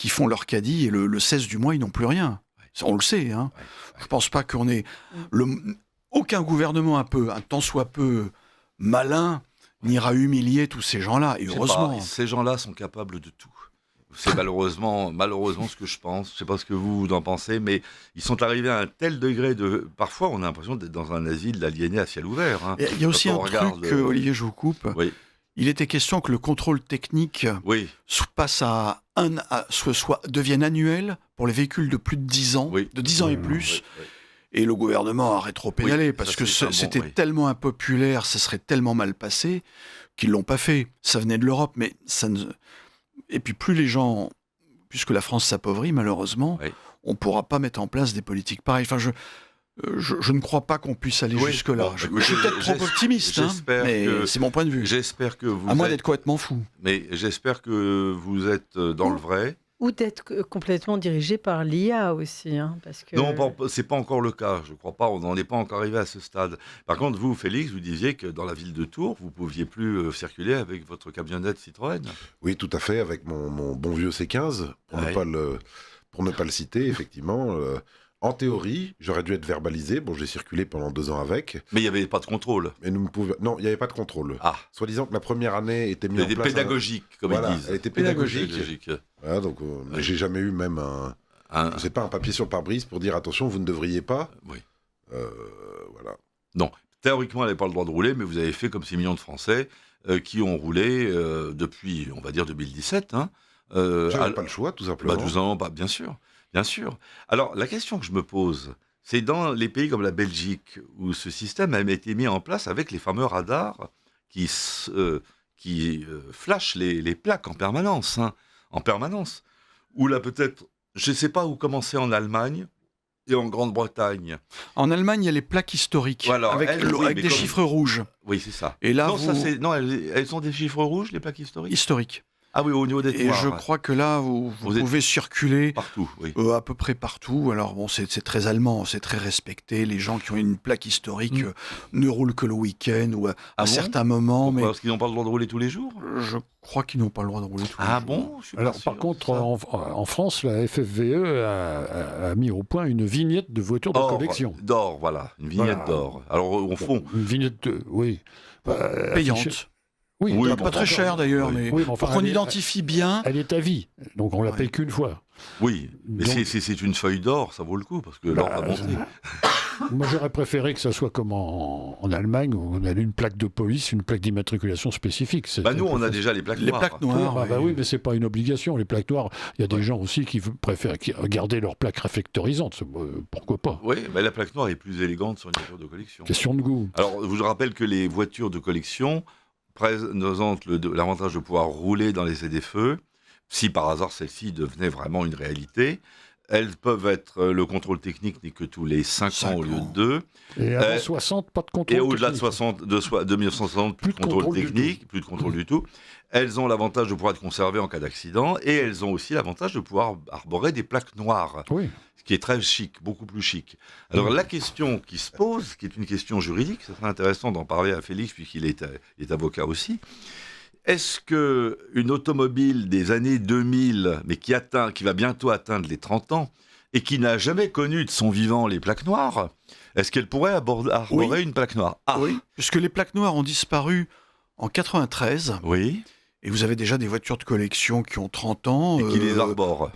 font leur caddie, et le 16 du mois, ils n'ont plus rien. On le sait. Hein. Je ne pense pas qu'on ait... Aucun gouvernement un tant soit peu malin n'ira humilier tous ces gens-là, et heureusement. Ces gens-là sont capables de tout. C'est malheureusement ce que je pense. Je ne sais pas ce que vous en pensez, mais ils sont arrivés à un tel degré de... Parfois, on a l'impression d'être dans un asile d'aliénés à ciel ouvert. Hein. Il y a aussi un truc, Olivier, je vous coupe. Oui. Il était question que le contrôle technique passe devienne annuel pour les véhicules de plus de 10 ans, de 10 ans et plus. Oui. Et le gouvernement a rétropédalé parce que c'était tellement impopulaire, ça serait tellement mal passé qu'ils ne l'ont pas fait. Ça venait de l'Europe, mais ça ne... Et puis plus les gens, puisque la France s'appauvrit malheureusement, on ne pourra pas mettre en place des politiques pareilles. Enfin, je ne crois pas qu'on puisse aller jusque-là. Je suis peut-être trop optimiste, mais c'est mon point de vue. J'espère que vous... À moins d'être complètement fou. Mais j'espère que vous êtes dans le vrai. Ou d'être complètement dirigé par l'IA aussi. Parce que... Non, ce n'est pas encore le cas, je ne crois pas, on n'en est pas encore arrivé à ce stade. Par contre, vous, Félix, vous disiez que dans la ville de Tours, vous ne pouviez plus circuler avec votre camionnette Citroën. Oui, tout à fait, avec mon bon vieux C15, pour ne pas le citer, effectivement. En théorie, j'aurais dû être verbalisé. Bon, j'ai circulé pendant 2 ans avec. Mais il n'y avait pas de contrôle. Non, il n'y avait pas de contrôle. Soi-disant que la première année était mise en place... pédagogique, comme ils disent. Elle était pédagogique. Voilà, donc, j'ai jamais eu même un papier sur le pare-brise pour dire attention, vous ne devriez pas. Oui. Voilà. Non, théoriquement, elle n'avait pas le droit de rouler, mais vous avez fait comme 6 millions de Français qui ont roulé depuis, on va dire, 2017. J'avais pas le choix, tout simplement. Bien sûr. Bien sûr. Alors, la question que je me pose, c'est dans les pays comme la Belgique, où ce système a été mis en place avec les fameux radars qui flashent les plaques en permanence. Ou là, peut-être, je ne sais pas où commencer en Allemagne et en Grande-Bretagne. En Allemagne, il y a les plaques historiques, avec des chiffres rouges. Oui, c'est ça. Et là, elles ont des chiffres rouges, les plaques historiques ? Historiques. Ah oui, au niveau des noirs. Et je crois que là, vous pouvez circuler partout, oui. À peu près partout. Alors bon, c'est très allemand, c'est très respecté. Les gens qui ont une plaque historique ne roulent que le week-end ou à certains moments. Pourquoi ? Parce qu'ils n'ont pas le droit de rouler tous les jours ? Je crois qu'ils n'ont pas le droit de rouler tous les jours. Ah bon ? Alors par contre, en France, la FFVE a mis au point une vignette de voiture de collection. D'or, voilà, une vignette d'or. Alors au fond... Une vignette, payante. Oui, pas très cher d'ailleurs, mais pour qu'on identifie bien. Elle est à vie, donc on la paye qu'une fois. Oui, mais donc, c'est une feuille d'or, ça vaut le coup, parce que l'or va monter. Moi, j'aurais préféré que ça soit comme en Allemagne, où on a une plaque de police, une plaque d'immatriculation spécifique. Nous, on a déjà les plaques noires. Les plaques noires, oui, mais c'est pas une obligation. Les plaques noires, il y a des gens aussi qui préfèrent garder leur plaque réflectorisante. Pourquoi pas ? Oui, mais la plaque noire est plus élégante sur une voiture de collection. Question de goût. Alors, je vous rappelle que les voitures de collection présentent l'avantage de pouvoir rouler dans les ZFE. Si par hasard celle-ci devenait vraiment une réalité, elles peuvent être, le contrôle technique n'est que tous les 5 ans au lieu de 2. Et avant 60, pas de contrôle technique. Et au-delà de 1960, plus de contrôle technique, plus de contrôle du tout. Elles ont l'avantage de pouvoir être conservées en cas d'accident, et elles ont aussi l'avantage de pouvoir arborer des plaques noires. Oui. Ce qui est très chic, beaucoup plus chic. Alors la question qui se pose, qui est une question juridique, ça serait intéressant d'en parler à Félix, puisqu'il est avocat aussi. Est-ce qu'une automobile des années 2000, mais qui va bientôt atteindre les 30 ans, et qui n'a jamais connu de son vivant les plaques noires, est-ce qu'elle pourrait arborer une plaque noire ? Oui, puisque les plaques noires ont disparu en 93. Oui. Et vous avez déjà des voitures de collection qui ont 30 ans. Et qui les arborent.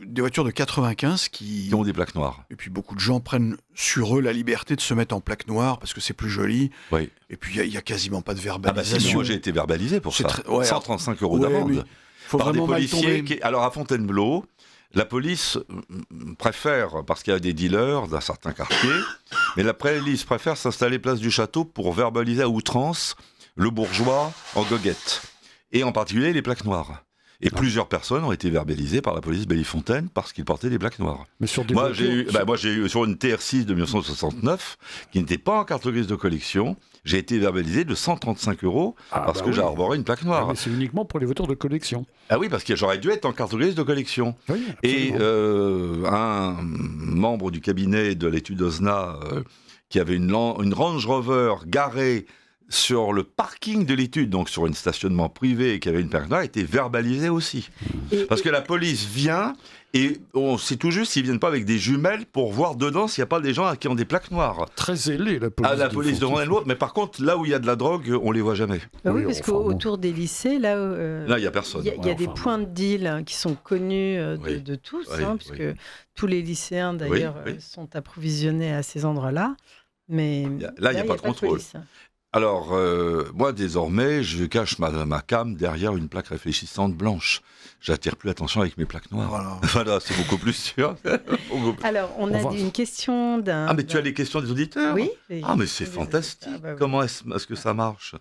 Des voitures de 95 qui ont des plaques noires. Et puis beaucoup de gens prennent sur eux la liberté de se mettre en plaque noire parce que c'est plus joli. Oui. Et puis il n'y a quasiment pas de verbalisation. Moi j'ai été verbalisé pour ça. 135 € d'amende. Faut par des vraiment policiers. Alors à Fontainebleau, la police préfère, parce qu'il y a des dealers d'un certain quartier, mais la police préfère s'installer place du Château pour verbaliser à outrance le bourgeois en goguette. Et en particulier les plaques noires. Et plusieurs personnes ont été verbalisées par la police Bellefontaine parce qu'ils portaient des plaques noires. Mais sur des moi, j'ai eu sur une TR6 de 1969, qui n'était pas en carte grise de collection, j'ai été verbalisé de 135 € parce que j'ai arboré une plaque noire. Mais c'est uniquement pour les voitures de collection. Ah oui, parce que j'aurais dû être en carte grise de collection. Oui, et un membre du cabinet de l'étude OSNA qui avait une Range Rover garée sur le parking de l'étude, donc sur un stationnement privé qui avait une plaque noire, a été verbalisé aussi. Parce que la police vient et on sait tout juste s'ils ne viennent pas avec des jumelles pour voir dedans s'il n'y a pas des gens qui ont des plaques noires. Très zélée la police. La police de Fontainebleau, mais par contre, là où il y a de la drogue, on ne les voit jamais. Oui, parce qu'autour des lycées, là, il n'y a personne. Il y a des points de deal qui sont connus de tous, puisque tous les lycéens, d'ailleurs, sont approvisionnés à ces endroits-là. Mais là, il n'y a pas de contrôle. Alors, moi, désormais, je cache ma cam derrière une plaque réfléchissante blanche. J'attire plus l'attention avec mes plaques noires. Voilà, c'est beaucoup plus sûr. Alors, on a une question d'un... Ah, mais tu as les questions des auditeurs ? Oui. Ah, mais c'est fantastique. Oui. Comment est-ce que ça marche ?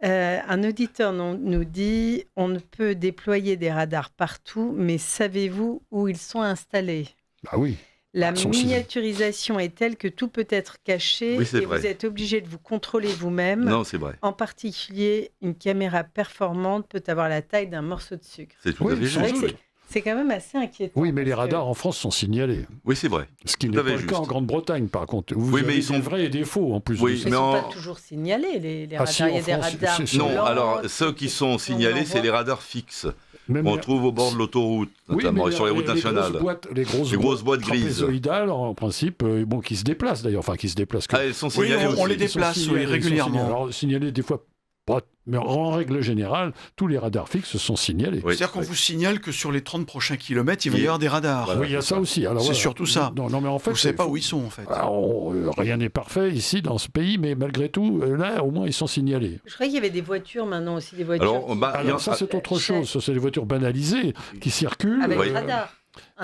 Un auditeur nous dit « On ne peut déployer des radars partout, mais savez-vous où ils sont installés ?» Ah oui. La miniaturisation est telle que tout peut être caché et vous êtes obligé de vous contrôler vous-même. Non, c'est vrai. En particulier, une caméra performante peut avoir la taille d'un morceau de sucre. C'est tout à fait juste. C'est quand même assez inquiétant. Oui, mais les radars en France sont signalés. Oui, c'est vrai. Ce qui n'est pas le cas en Grande-Bretagne, par contre. Oui, mais ils sont vrais et des faux, en plus. Oui, mais ils ne sont pas toujours signalés, les radars. Il y a des radars. Non, alors ceux qui sont signalés, c'est les radars fixes. On trouve au bord de l'autoroute, notamment, et sur les routes nationales. Les grosses boîtes grises. Trapézoïdales, en principe, qui se déplacent d'ailleurs. Enfin, qui se déplacent. Elles sont signalées aussi. On les déplace régulièrement. Alors, signalées des fois. Mais en règle générale, tous les radars fixes sont signalés. Oui, c'est-à-dire qu'on vous signale que sur les 30 prochains kilomètres, il va y avoir des radars. Voilà, oui, il y a ça aussi. Alors, c'est surtout ça. Non, mais en fait, vous ne savez pas où ils sont, en fait. Rien n'est parfait ici, dans ce pays, mais malgré tout, là, au moins, ils sont signalés. Je croyais qu'il y avait des voitures maintenant aussi, des voitures... Alors ça, c'est autre chose. Ça, c'est des voitures banalisées qui circulent. Avec radar.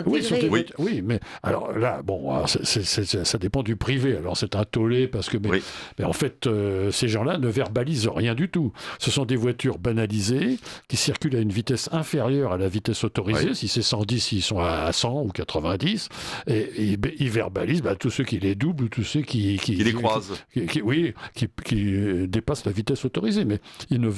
Oui, mais alors là, bon, ça dépend du privé. Alors c'est un tollé parce que, mais en fait, ces gens-là ne verbalisent rien du tout. Ce sont des voitures banalisées qui circulent à une vitesse inférieure à la vitesse autorisée. Oui. Si c'est 110, ils sont à 100 ou 90. Et ils verbalisent tous ceux qui les doublent ou tous ceux qui les croisent. Qui dépassent la vitesse autorisée. Mais ils ne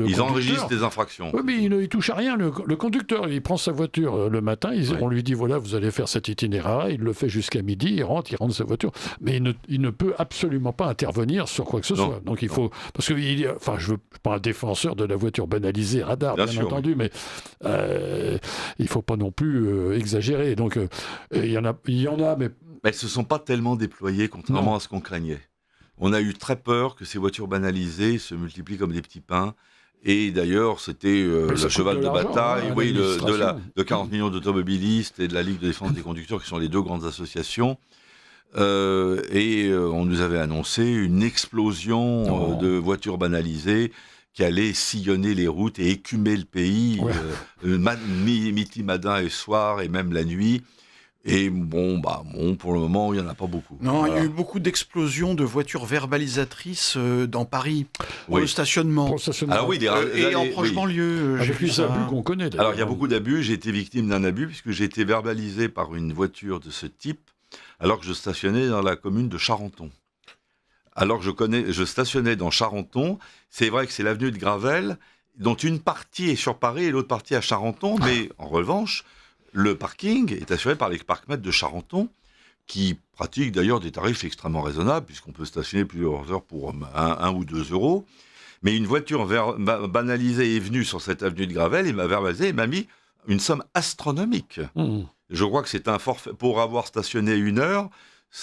ils enregistrent des infractions. Oui, mais il touche à rien. Le conducteur, il prend sa voiture le matin, on lui dit voilà, vous allez faire cet itinéraire, il le fait jusqu'à midi, il rentre sa voiture, mais il ne peut absolument pas intervenir sur quoi que ce soit. Donc il faut, parce que je ne suis pas un défenseur de la voiture banalisée radar, bien entendu, mais il ne faut pas non plus exagérer. Donc il y en a, mais elles ne se sont pas tellement déployées, contrairement à ce qu'on craignait. On a eu très peur que ces voitures banalisées se multiplient comme des petits pains. Et d'ailleurs, c'était le cheval de bataille de 40 millions d'automobilistes et de la Ligue de défense des conducteurs, qui sont les deux grandes associations. On nous avait annoncé une explosion de voitures banalisées qui allaient sillonner les routes et écumer le pays, midi, matin et soir, et même la nuit. Et pour le moment, il n'y en a pas beaucoup. Non, voilà. Il y a eu beaucoup d'explosions de voitures verbalisatrices dans Paris, pour le stationnement. Alors, et en proche banlieue. Avec les abus qu'on connaît. Alors, il y a beaucoup d'abus. J'ai été victime d'un abus, puisque j'ai été verbalisé par une voiture de ce type, alors que je stationnais dans la commune de Charenton. Alors que je stationnais dans Charenton. C'est vrai que c'est l'avenue de Gravelle, dont une partie est sur Paris et l'autre partie à Charenton, mais en revanche, le parking est assuré par les parcs-mètres de Charenton, qui pratiquent d'ailleurs des tarifs extrêmement raisonnables, puisqu'on peut stationner plusieurs heures pour 1 ou 2 euros. Mais une voiture banalisée est venue sur cette avenue de Gravelle, il m'a verbalisé et m'a mis une somme astronomique. Je crois que c'est un forfait. Pour avoir stationné 1 heure,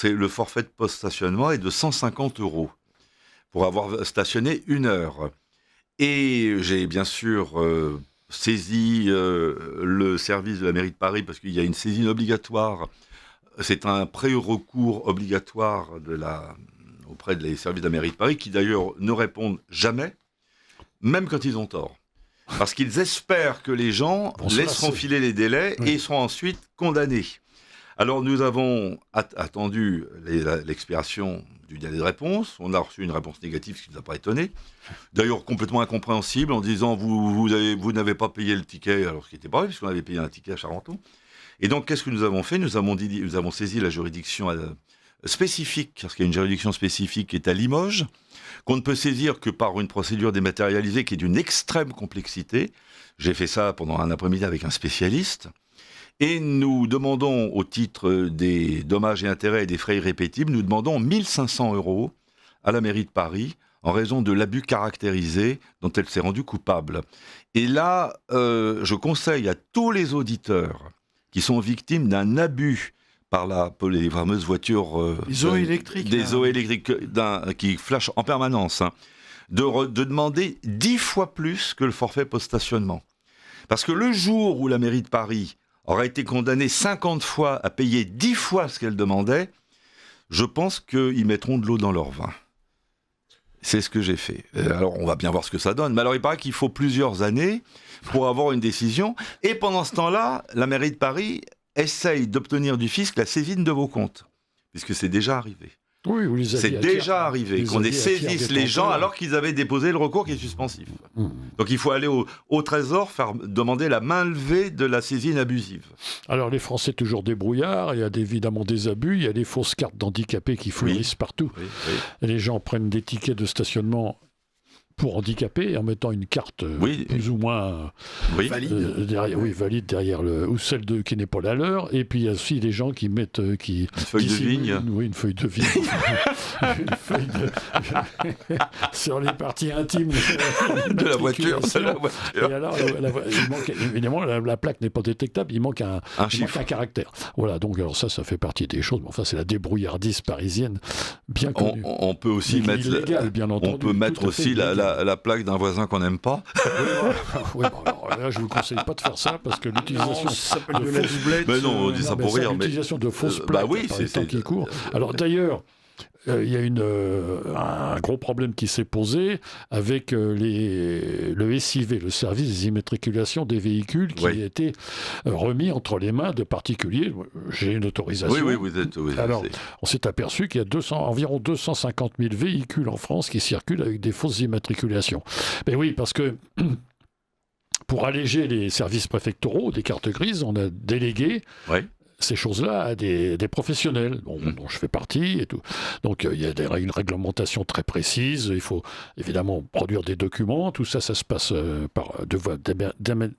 le forfait de post-stationnement est de 150 € pour avoir stationné 1 heure. Et j'ai bien sûr saisi le service de la mairie de Paris, parce qu'il y a une saisine obligatoire. C'est un pré-recours obligatoire auprès des services de la mairie de Paris, qui d'ailleurs ne répondent jamais, même quand ils ont tort. Parce qu'ils espèrent que les gens laisseront filer les délais et seront ensuite condamnés. Alors nous avons attendu l'expiration du délai de réponse. On a reçu une réponse négative, ce qui ne nous a pas étonné. D'ailleurs complètement incompréhensible, en disant vous n'avez pas payé le ticket, alors ce qui n'était pas vrai, puisqu'on avait payé un ticket à Charenton. Et donc qu'est-ce que nous avons fait ? Nous avons saisi la juridiction spécifique, parce qu'il y a une juridiction spécifique qui est à Limoges, qu'on ne peut saisir que par une procédure dématérialisée qui est d'une extrême complexité. J'ai fait ça pendant un après-midi avec un spécialiste. Et nous demandons, au titre des dommages et intérêts et des frais irrépétibles, nous demandons 1 500 € à la mairie de Paris en raison de l'abus caractérisé dont elle s'est rendue coupable. Et là, je conseille à tous les auditeurs qui sont victimes d'un abus par les fameuses voitures... les eaux électriques. Des eaux électriques qui flashent en permanence, de demander 10 fois plus que le forfait post-stationnement. Parce que le jour où la mairie de Paris aurait été condamnée 50 fois à payer 10 fois ce qu'elle demandait, je pense qu'ils mettront de l'eau dans leur vin. C'est ce que j'ai fait. Alors, on va bien voir ce que ça donne. Mais alors, il paraît qu'il faut plusieurs années pour avoir une décision. Et pendant ce temps-là, la mairie de Paris essaye d'obtenir du fisc la saisine de vos comptes, puisque c'est déjà arrivé. Oui, vous les c'est déjà arrivé qu'on saisisse les gens alors qu'ils avaient déposé le recours qui est suspensif. Donc il faut aller au Trésor demander la main levée de la saisine abusive. Alors les Français toujours débrouillards, il y a évidemment des abus, il y a des fausses cartes d'handicapés qui fleurissent partout. Et les gens prennent des tickets de stationnement pour handicapés en mettant une carte plus ou moins valide derrière ou celle qui n'est pas la leur. Et puis il y a aussi des gens qui mettent une feuille de vigne. Oui, une feuille de vigne. Une feuille sur les parties intimes de la voiture. Et alors, il manque, évidemment, la plaque n'est pas détectable, il manque un caractère. Voilà, donc alors ça fait partie des choses. Mais enfin, c'est la débrouillardise parisienne bien connue. On peut aussi mettre aussi la plaque d'un voisin qu'on n'aime pas. Alors là, je ne vous conseille pas de faire ça parce que l'utilisation de la doublette. Mais non, on dit ça pour rire. L'utilisation de fausses plaques par les temps qui courent. Alors d'ailleurs, il y a un gros problème qui s'est posé avec le SIV, le service des immatriculations des véhicules, qui a été remis entre les mains de particuliers. J'ai une autorisation. Oui, vous êtes... Alors, on s'est aperçu qu'il y a environ 250 000 véhicules en France qui circulent avec des fausses immatriculations. Mais oui, parce que... Pour alléger les services préfectoraux des cartes grises, on a délégué ces choses-là à des professionnels, dont je fais partie et tout. Donc il y a une réglementation très précise, il faut évidemment produire des documents, tout ça, ça se passe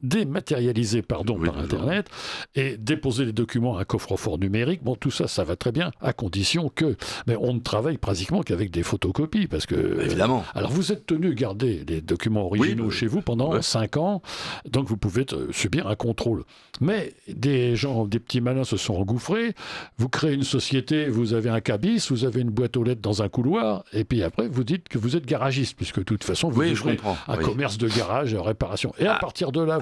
dématérialisé par Internet, et déposer les documents à un coffre-fort numérique. Bon, tout ça, ça va très bien, à condition que... Mais on ne travaille pratiquement qu'avec des photocopies, parce que... Évidemment. Alors vous êtes tenu de garder les documents originaux chez vous pendant 5 ans, donc vous pouvez subir un contrôle. Mais des petits malins se sont engouffrés, vous créez une société, vous avez un cabis, vous avez une boîte aux lettres dans un couloir, et puis après vous dites que vous êtes garagiste, puisque de toute façon vous ouvrez un commerce de garage, réparation. Et à partir de là,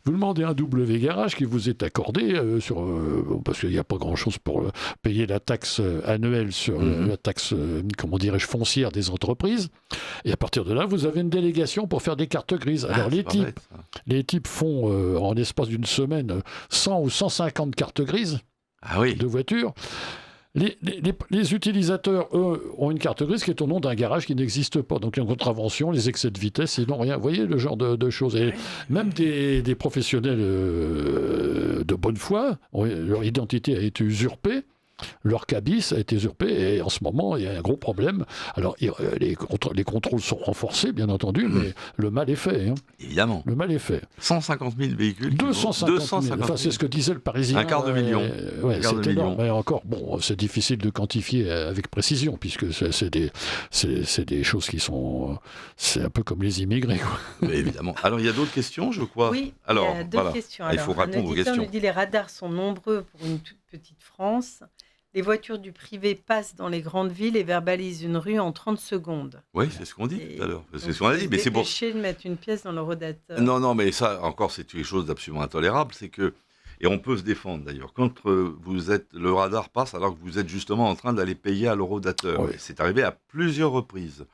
vous demandez un W garage qui vous est accordé parce qu'il n'y a pas grand-chose pour payer la taxe annuelle sur la taxe, foncière des entreprises. Et à partir de là, vous avez une délégation pour faire des cartes grises. Alors les types font en l'espace d'une semaine 100 ou 150 cartes grises de voitures. Les utilisateurs, eux, ont une carte grise qui est au nom d'un garage qui n'existe pas. Donc, il y a une contravention, les excès de vitesse, ils n'ont rien. Vous voyez le genre de choses. Et même des professionnels de bonne foi, leur identité a été usurpée. Leur cabis a été usurpé et en ce moment, il y a un gros problème. Alors, les contrôles sont renforcés, bien entendu, mais le mal est fait. Évidemment. Le mal est fait. 150 000 véhicules. 250 000. Enfin, c'est ce que disait le Parisien. Un quart de million. C'est énorme. Mais encore, c'est difficile de quantifier avec précision, puisque c'est des choses qui sont... C'est un peu comme les immigrés, quoi. Évidemment. Alors, il y a d'autres questions, je crois. Oui, il y a deux questions. Alors, il faut répondre aux questions. nous dit les radars sont nombreux pour une toute petite France. Les voitures du privé passent dans les grandes villes et verbalisent une rue en 30 secondes. Oui, c'est ce qu'on dit tout à l'heure. C'est ce qu'on a dit. Mais c'est pour... de mettre une pièce dans le rodateur. Non, mais ça, encore, c'est quelque chose d'absolument intolérable. C'est que, et on peut se défendre d'ailleurs, quand le radar passe alors que vous êtes justement en train d'aller payer à l'horodateur. Oui. C'est arrivé à plusieurs reprises.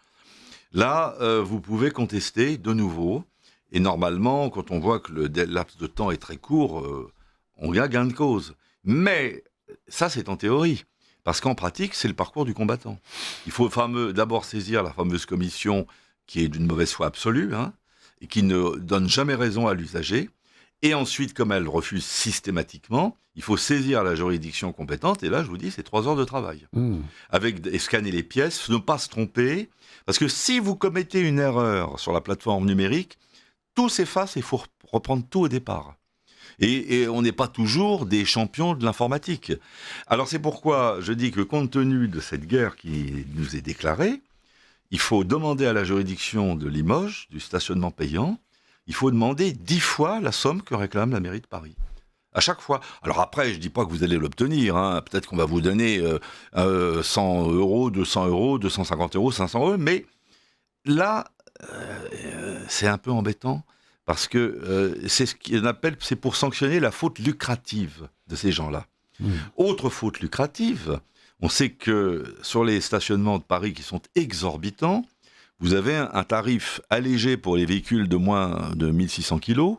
Là, vous pouvez contester de nouveau. Et normalement, quand on voit que le laps de temps est très court, on a gain de cause. Mais... ça, c'est en théorie. Parce qu'en pratique, c'est le parcours du combattant. Il faut d'abord saisir la fameuse commission qui est d'une mauvaise foi absolue, et qui ne donne jamais raison à l'usager. Et ensuite, comme elle refuse systématiquement, il faut saisir la juridiction compétente. Et là, je vous dis, c'est 3 heures de travail. Et scanner les pièces, ne pas se tromper. Parce que si vous commettez une erreur sur la plateforme numérique, tout s'efface et il faut reprendre tout au départ. Et on n'est pas toujours des champions de l'informatique. Alors c'est pourquoi je dis que compte tenu de cette guerre qui nous est déclarée, il faut demander à la juridiction de Limoges, du stationnement payant, il faut demander 10 fois la somme que réclame la mairie de Paris. À chaque fois. Alors après, je ne dis pas que vous allez l'obtenir. Peut-être qu'on va vous donner 100 euros, 200 euros, 250 euros, 500 euros. Mais là, c'est un peu embêtant. Parce que c'est ce qu'on appelle, c'est pour sanctionner la faute lucrative de ces gens-là. Autre faute lucrative, on sait que sur les stationnements de Paris qui sont exorbitants, vous avez un tarif allégé pour les véhicules de moins de 1600 kilos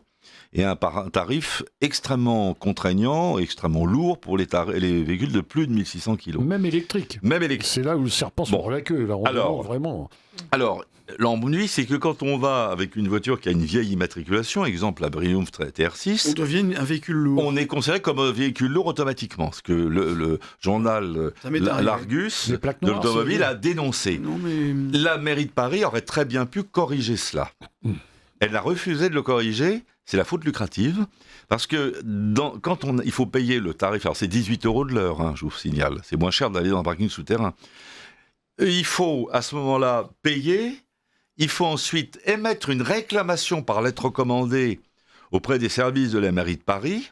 et un tarif extrêmement contraignant, extrêmement lourd pour les véhicules de plus de 1600 kilos. Même électrique. C'est là où le serpent se mord la queue. Là, vraiment. Alors, l'ennui, c'est que quand on va avec une voiture qui a une vieille immatriculation, exemple la Briumf TR6, on devient un véhicule lourd. On est considéré comme un véhicule lourd automatiquement. Ce que le journal l'Argus de l'automobile a dénoncé. La mairie de Paris aurait très bien pu corriger cela. Elle a refusé de le corriger. C'est la faute lucrative, parce que il faut payer le tarif, alors c'est 18 euros de l'heure, je vous signale, c'est moins cher d'aller dans un parking souterrain. Il faut à ce moment-là payer, il faut ensuite émettre une réclamation par lettre recommandée auprès des services de la mairie de Paris,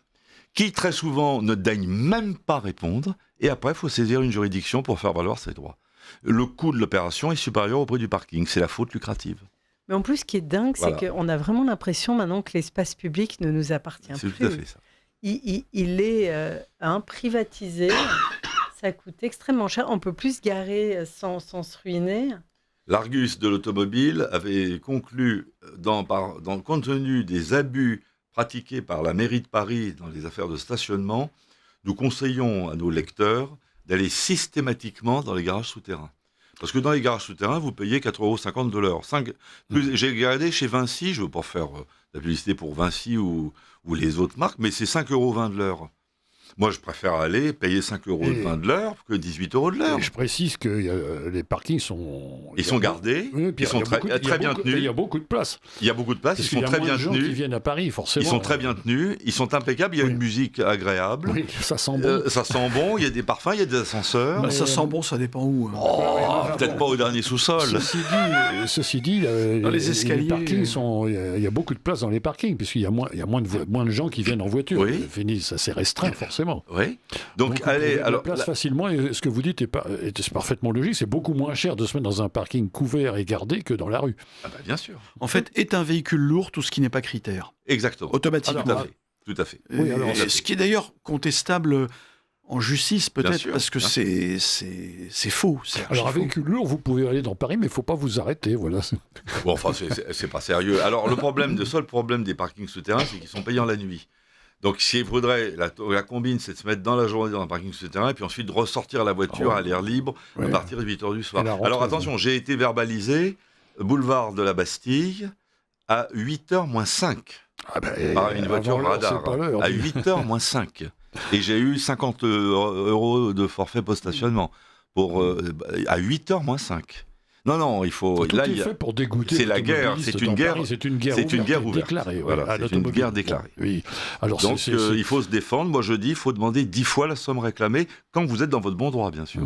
qui très souvent ne daignent même pas répondre, et après il faut saisir une juridiction pour faire valoir ses droits. Le coût de l'opération est supérieur au prix du parking, c'est la faute lucrative. Mais en plus, ce qui est dingue, c'est qu'on a vraiment l'impression maintenant que l'espace public ne nous appartient plus. C'est tout à fait ça. Il est privatisé. ça coûte extrêmement cher. On peut plus se garer sans se ruiner. L'Argus de l'automobile avait conclu, compte tenu des abus pratiqués par la mairie de Paris dans les affaires de stationnement, nous conseillons à nos lecteurs d'aller systématiquement dans les garages souterrains. Parce que dans les garages souterrains, vous payez 4,50 € de l'heure. J'ai regardé chez Vinci, je ne veux pas faire la publicité pour Vinci ou les autres marques, mais c'est 5,20 € de l'heure. Moi, je préfère aller payer 5,20 € de l'heure que 18 € de l'heure. Et je précise que les parkings sont... Ils sont gardés, ils sont très bien tenus. Il y a beaucoup de place. Il y a beaucoup de place, ils sont très bien tenus. Il y a moins de gens qui viennent à Paris, forcément. Ils sont très bien tenus, ils sont impeccables, il y a une musique agréable. Oui, ça sent bon. Ça sent bon, il y a des parfums, il y a des ascenseurs. Ça sent bon, ça dépend où. Peut-être pas au dernier sous-sol. Ceci dit, dans les escaliers, les parkings il y a beaucoup de place dans les parkings, puisqu'il y a moins de gens qui viennent en voiture. Oui. Venise, ça c'est restreint, forcément. Oui. Donc allez, alors place facilement. Et ce que vous dites est parfaitement logique. C'est beaucoup moins cher de se mettre dans un parking couvert et gardé que dans la rue. Ah bah, bien sûr. En fait, est un véhicule lourd tout ce qui n'est pas critère. Exactement. Automatiquement. Tout à fait. Oui, alors, ce qui est d'ailleurs contestable en justice peut-être sûr, parce que c'est faux. Alors un véhicule lourd, vous pouvez aller dans Paris, mais il ne faut pas vous arrêter. Voilà. Bon, enfin, c'est pas sérieux. Alors le seul problème des parkings souterrains, c'est qu'ils sont payants la nuit. Donc, s'il faudrait, la combine, c'est de se mettre dans la journée dans un parking souterrain et puis ensuite de ressortir la voiture à l'air libre à partir de 8h du soir. Alors, attention, j'ai été verbalisé, boulevard de la Bastille, à 8h moins 5. Par une voiture radar. À 8h moins 5. Et j'ai eu 50 € de forfait post-stationnement à 8h moins 5. Non, il faut. Tout est fait pour dégoûter. C'est la guerre. C'est une guerre. C'est une guerre ouverte. Déclarée. Voilà, c'est une guerre déclarée. Oui. Alors, donc, il faut se défendre. Moi, je dis, il faut demander 10 fois la somme réclamée quand vous êtes dans votre bon droit, bien sûr.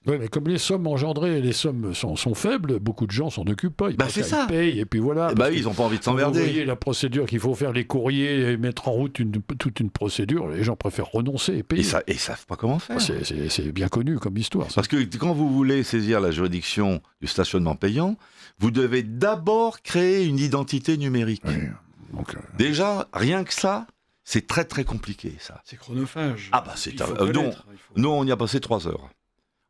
Oui, mais comme les sommes engendrées, les sommes sont faibles, beaucoup de gens s'en occupent pas. C'est ça. Ils payent et puis voilà. Ils n'ont pas envie de s'emmerder. Vous voyez la procédure qu'il faut faire, les courriers et mettre en route toute une procédure. Les gens préfèrent renoncer et payer. Et ils savent pas comment faire. C'est bien connu comme histoire. Ça. Parce que quand vous voulez saisir la juridiction du stationnement payant, vous devez d'abord créer une identité numérique. Oui. Donc, déjà, rien que ça, c'est très très compliqué, ça. C'est chronophage. Ah bah non, on y a passé 3 heures.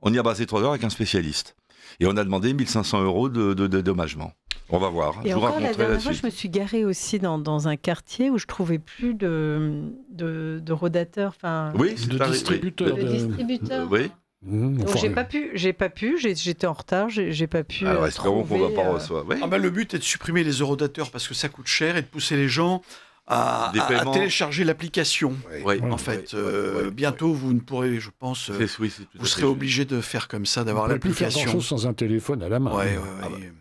On y a passé 3 heures avec un spécialiste. Et on a demandé 1 500 € de dédommagement. On va voir. Et encore, la dernière fois, je me suis garée aussi dans un quartier où je ne trouvais plus de rodateurs. Oui, de distributeurs. De distributeurs. Oui. Donc j'ai pas pu, j'étais en retard, j'ai pas pu. Alors espérons qu'on va pas recevoir. Oui. Le but est de supprimer les eurodateurs parce que ça coûte cher et de pousser les gens à télécharger l'application. Oui. En fait, bientôt vous ne pourrez, je pense, vous serez obligé de faire comme ça, d'avoir l'application. On ne peut plus faire grand-chose sans un téléphone à la main.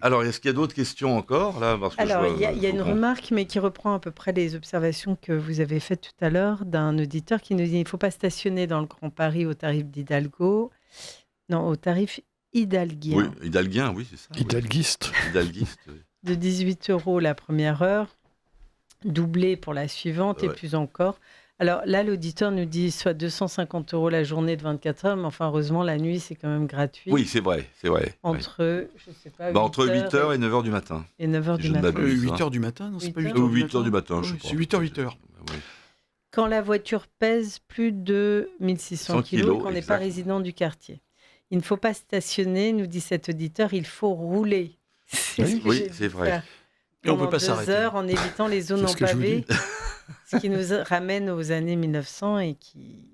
Alors, est-ce qu'il y a d'autres questions encore là? Alors, il y a une remarque, mais qui reprend à peu près les observations que vous avez faites tout à l'heure d'un auditeur qui nous dit qu'il ne faut pas stationner dans le Grand Paris au tarif d'Hidalgo. Non, au tarif hidalguien. Oui, hidalguien, oui, c'est ça. Hidalguiste. Hidalguiste, oui. De 18 € la première heure, doublé pour la suivante et plus encore. Alors là, l'auditeur nous dit soit 250 € la journée de 24 heures, mais enfin, heureusement, la nuit, c'est quand même gratuit. Oui, c'est vrai. Entre, je sais pas, entre 8h et 9h du matin. Et 9h du matin. 8h du matin, non, c'est pas 8h du matin. 8h du matin, je crois. C'est 8h. Oui. Quand la voiture pèse plus de 1600 kg et qu'on n'est pas résident du quartier. Il ne faut pas stationner, nous dit cet auditeur, il faut rouler. Oui, c'est vrai. Et on ne peut pas s'arrêter. 2 heures en évitant les zones en pavé, ce qui nous ramène aux années 1900 et qui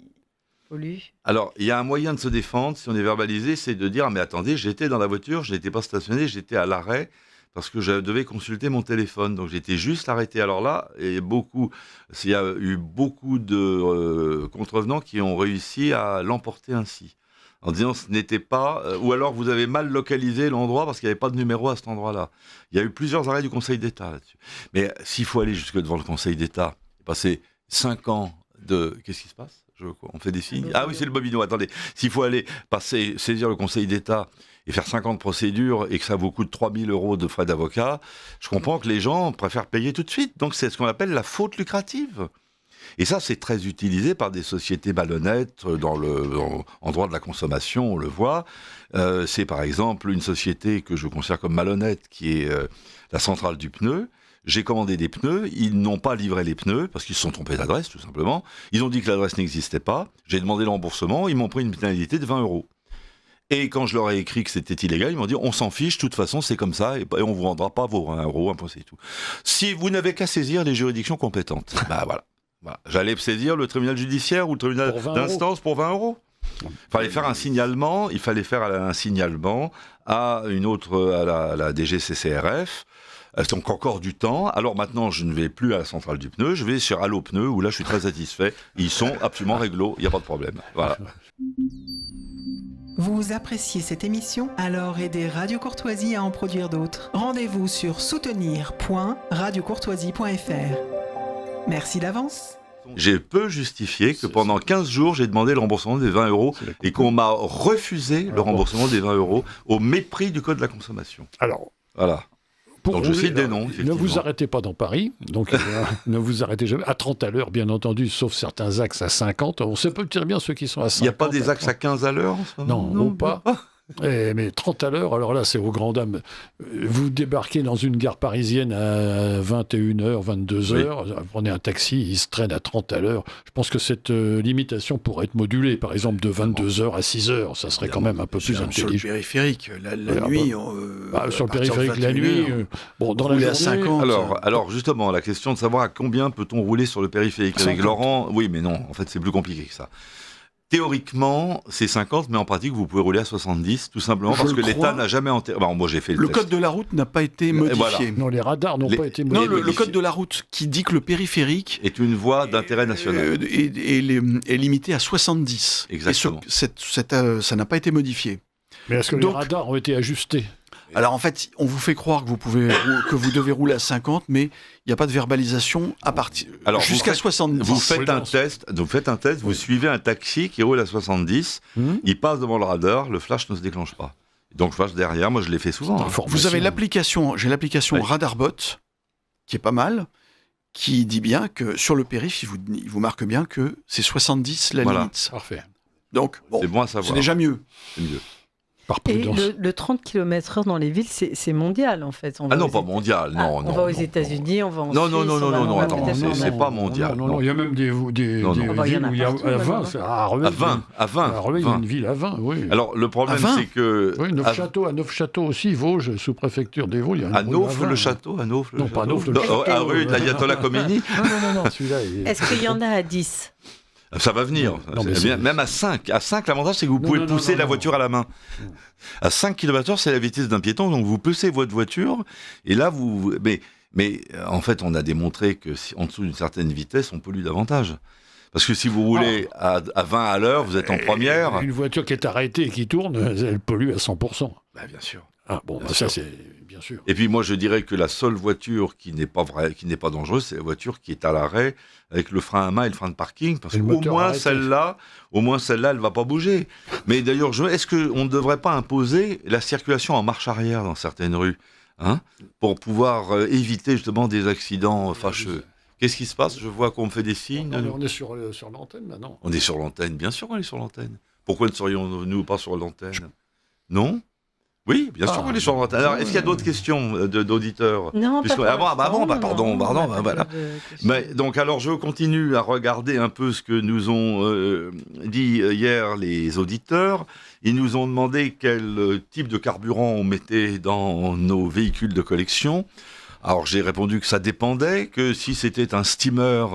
pollue. Alors, il y a un moyen de se défendre, si on est verbalisé, c'est de dire « mais attendez, j'étais dans la voiture, je n'étais pas stationné, j'étais à l'arrêt parce que je devais consulter mon téléphone. Donc, j'étais juste arrêté. » Alors là, il y a eu beaucoup de contrevenants qui ont réussi à l'emporter ainsi. En disant ce n'était pas... ou alors vous avez mal localisé l'endroit parce qu'il n'y avait pas de numéro à cet endroit-là. Il y a eu plusieurs arrêts du Conseil d'État là-dessus. Mais s'il faut aller jusque devant le Conseil d'État, passer 5 ans de... Qu'est-ce qui se passe? On fait des signes? Ah oui, c'est le bobino. Attendez. S'il faut aller saisir le Conseil d'État et faire 50 procédures et que ça vous coûte 3 000 € de frais d'avocat, je comprends que les gens préfèrent payer tout de suite. Donc c'est ce qu'on appelle la faute lucrative. Et ça, c'est très utilisé par des sociétés malhonnêtes en droit de la consommation, on le voit. C'est par exemple une société que je considère comme malhonnête, qui est la Centrale du Pneu. J'ai commandé des pneus, ils n'ont pas livré les pneus parce qu'ils se sont trompés d'adresse, tout simplement. Ils ont dit que l'adresse n'existait pas. J'ai demandé le remboursement, ils m'ont pris une pénalité de 20 €. Et quand je leur ai écrit que c'était illégal, ils m'ont dit on s'en fiche, de toute façon c'est comme ça et on vous rendra pas vos 20 €, c'est tout. Si vous n'avez qu'à saisir les juridictions compétentes, voilà. J'allais saisir le tribunal judiciaire ou le tribunal d'instance pour 20 €. Il fallait faire un signalement à une autre, à la DGCCRF. Donc encore du temps. Alors maintenant, je ne vais plus à la centrale du pneu, je vais sur Allo Pneus où là je suis très satisfait. Ils sont absolument réglo, il n'y a pas de problème. Voilà. Vous appréciez cette émission? Alors aidez Radio Courtoisie à en produire d'autres. Rendez-vous sur soutenir.radiocourtoisie.fr. Merci d'avance. Je peux justifier que pendant 15 jours, j'ai demandé le remboursement des 20 € et qu'on m'a refusé le remboursement des 20 € au mépris du Code de la consommation. Alors, voilà. Donc je cite des noms, ne vous arrêtez pas dans Paris, donc ne vous arrêtez jamais. À 30 à l'heure, bien entendu, sauf certains axes à 50. On sait pas dire bien ceux qui sont à 50. Il n'y a pas des axes à 15 à l'heure en ce moment? Non, pas. Mais 30 à l'heure, alors là, c'est aux grandes dames. Vous débarquez dans une gare parisienne à 21h, 22h, vous prenez un taxi, il se traîne à 30 à l'heure. Je pense que cette limitation pourrait être modulée, par exemple de 22h à 6h, ça serait quand même un peu plus intelligent. Sur le périphérique, la nuit... sur le périphérique, la nuit, dans la journée... à 50. Alors, justement, la question de savoir à combien peut-on rouler sur le périphérique 50. Avec Laurent, oui, mais non, en fait, c'est plus compliqué que ça. Théoriquement, c'est 50, mais en pratique, vous pouvez rouler à 70, tout simplement parce que l'État n'a jamais moi, j'ai fait le code de la route n'a pas été modifié. Voilà. Non, les radars n'ont pas été modifiés. Non, le code de la route qui dit que le périphérique est une voie d'intérêt national. Est limité à 70. Exactement. Et ça n'a pas été modifié. Mais est-ce que les radars ont été ajustés ? Alors en fait, on vous fait croire que vous devez rouler à 50, mais il n'y a pas de verbalisation à partir jusqu'à 70. Vous faites un test, vous suivez un taxi qui roule à 70, il passe devant le radar, le flash ne se déclenche pas. Donc je passe derrière, moi je l'ai fait souvent. Vous avez l'application, Radarbot, qui est pas mal, qui dit bien que sur le périph', il vous marque bien que c'est 70 la limite. Parfait. Donc c'est bon à savoir. C'est déjà mieux. C'est mieux. Et le 30 km/h dans les villes, c'est mondial en fait. Non, pas mondial, non. On va aux États-Unis, on va en Suisse. Non, attends, c'est pas mondial. Non, il y a même des villes où il y a à 20. À Revin, il y a une ville à 20, oui. Alors le problème, c'est que. Oui, Neufchâteau aussi, Vosges, sous-préfecture des Vosges. À Naufle-le-Château, Non, pas Naufle-le-Château. À rue de l'Ayatollah Khomeini. Non, celui-là. Est-ce qu'il y en a à 10 ? Ça va venir. Même à 5. À 5, l'avantage, c'est que vous pouvez pousser la voiture à la main. À 5 km/h, c'est la vitesse d'un piéton. Donc, vous poussez votre voiture. Et là, Mais en fait, on a démontré que en dessous d'une certaine vitesse, on pollue davantage. Parce que si vous roulez à 20 à l'heure, vous êtes en première. Une voiture qui est arrêtée et qui tourne, elle pollue à 100%. Bien sûr. Ça, c'est bien sûr. Et puis moi, je dirais que la seule voiture qui n'est pas dangereuse, c'est la voiture qui est à l'arrêt avec le frein à main et le frein de parking, parce qu'au moins celle-là, elle va pas bouger. Mais d'ailleurs, est-ce qu'on ne devrait pas imposer la circulation en marche arrière dans certaines rues, pour pouvoir éviter justement des accidents fâcheux? Qu'est-ce qui se passe? Je vois qu'on me fait des signes. On est sur l'antenne, là, non? On est sur l'antenne, bien sûr, on est sur l'antenne. Pourquoi ne serions-nous pas sur l'antenne? Non? Oui, bien sûr, on est sur l'antenne. Alors, est-ce qu'il y a d'autres questions d'auditeurs? Non, pardon, voilà. Mais, donc, alors, je continue à regarder un peu ce que nous ont dit hier les auditeurs. Ils nous ont demandé quel type de carburant on mettait dans nos véhicules de collection. Alors j'ai répondu que ça dépendait, que si c'était un steamer,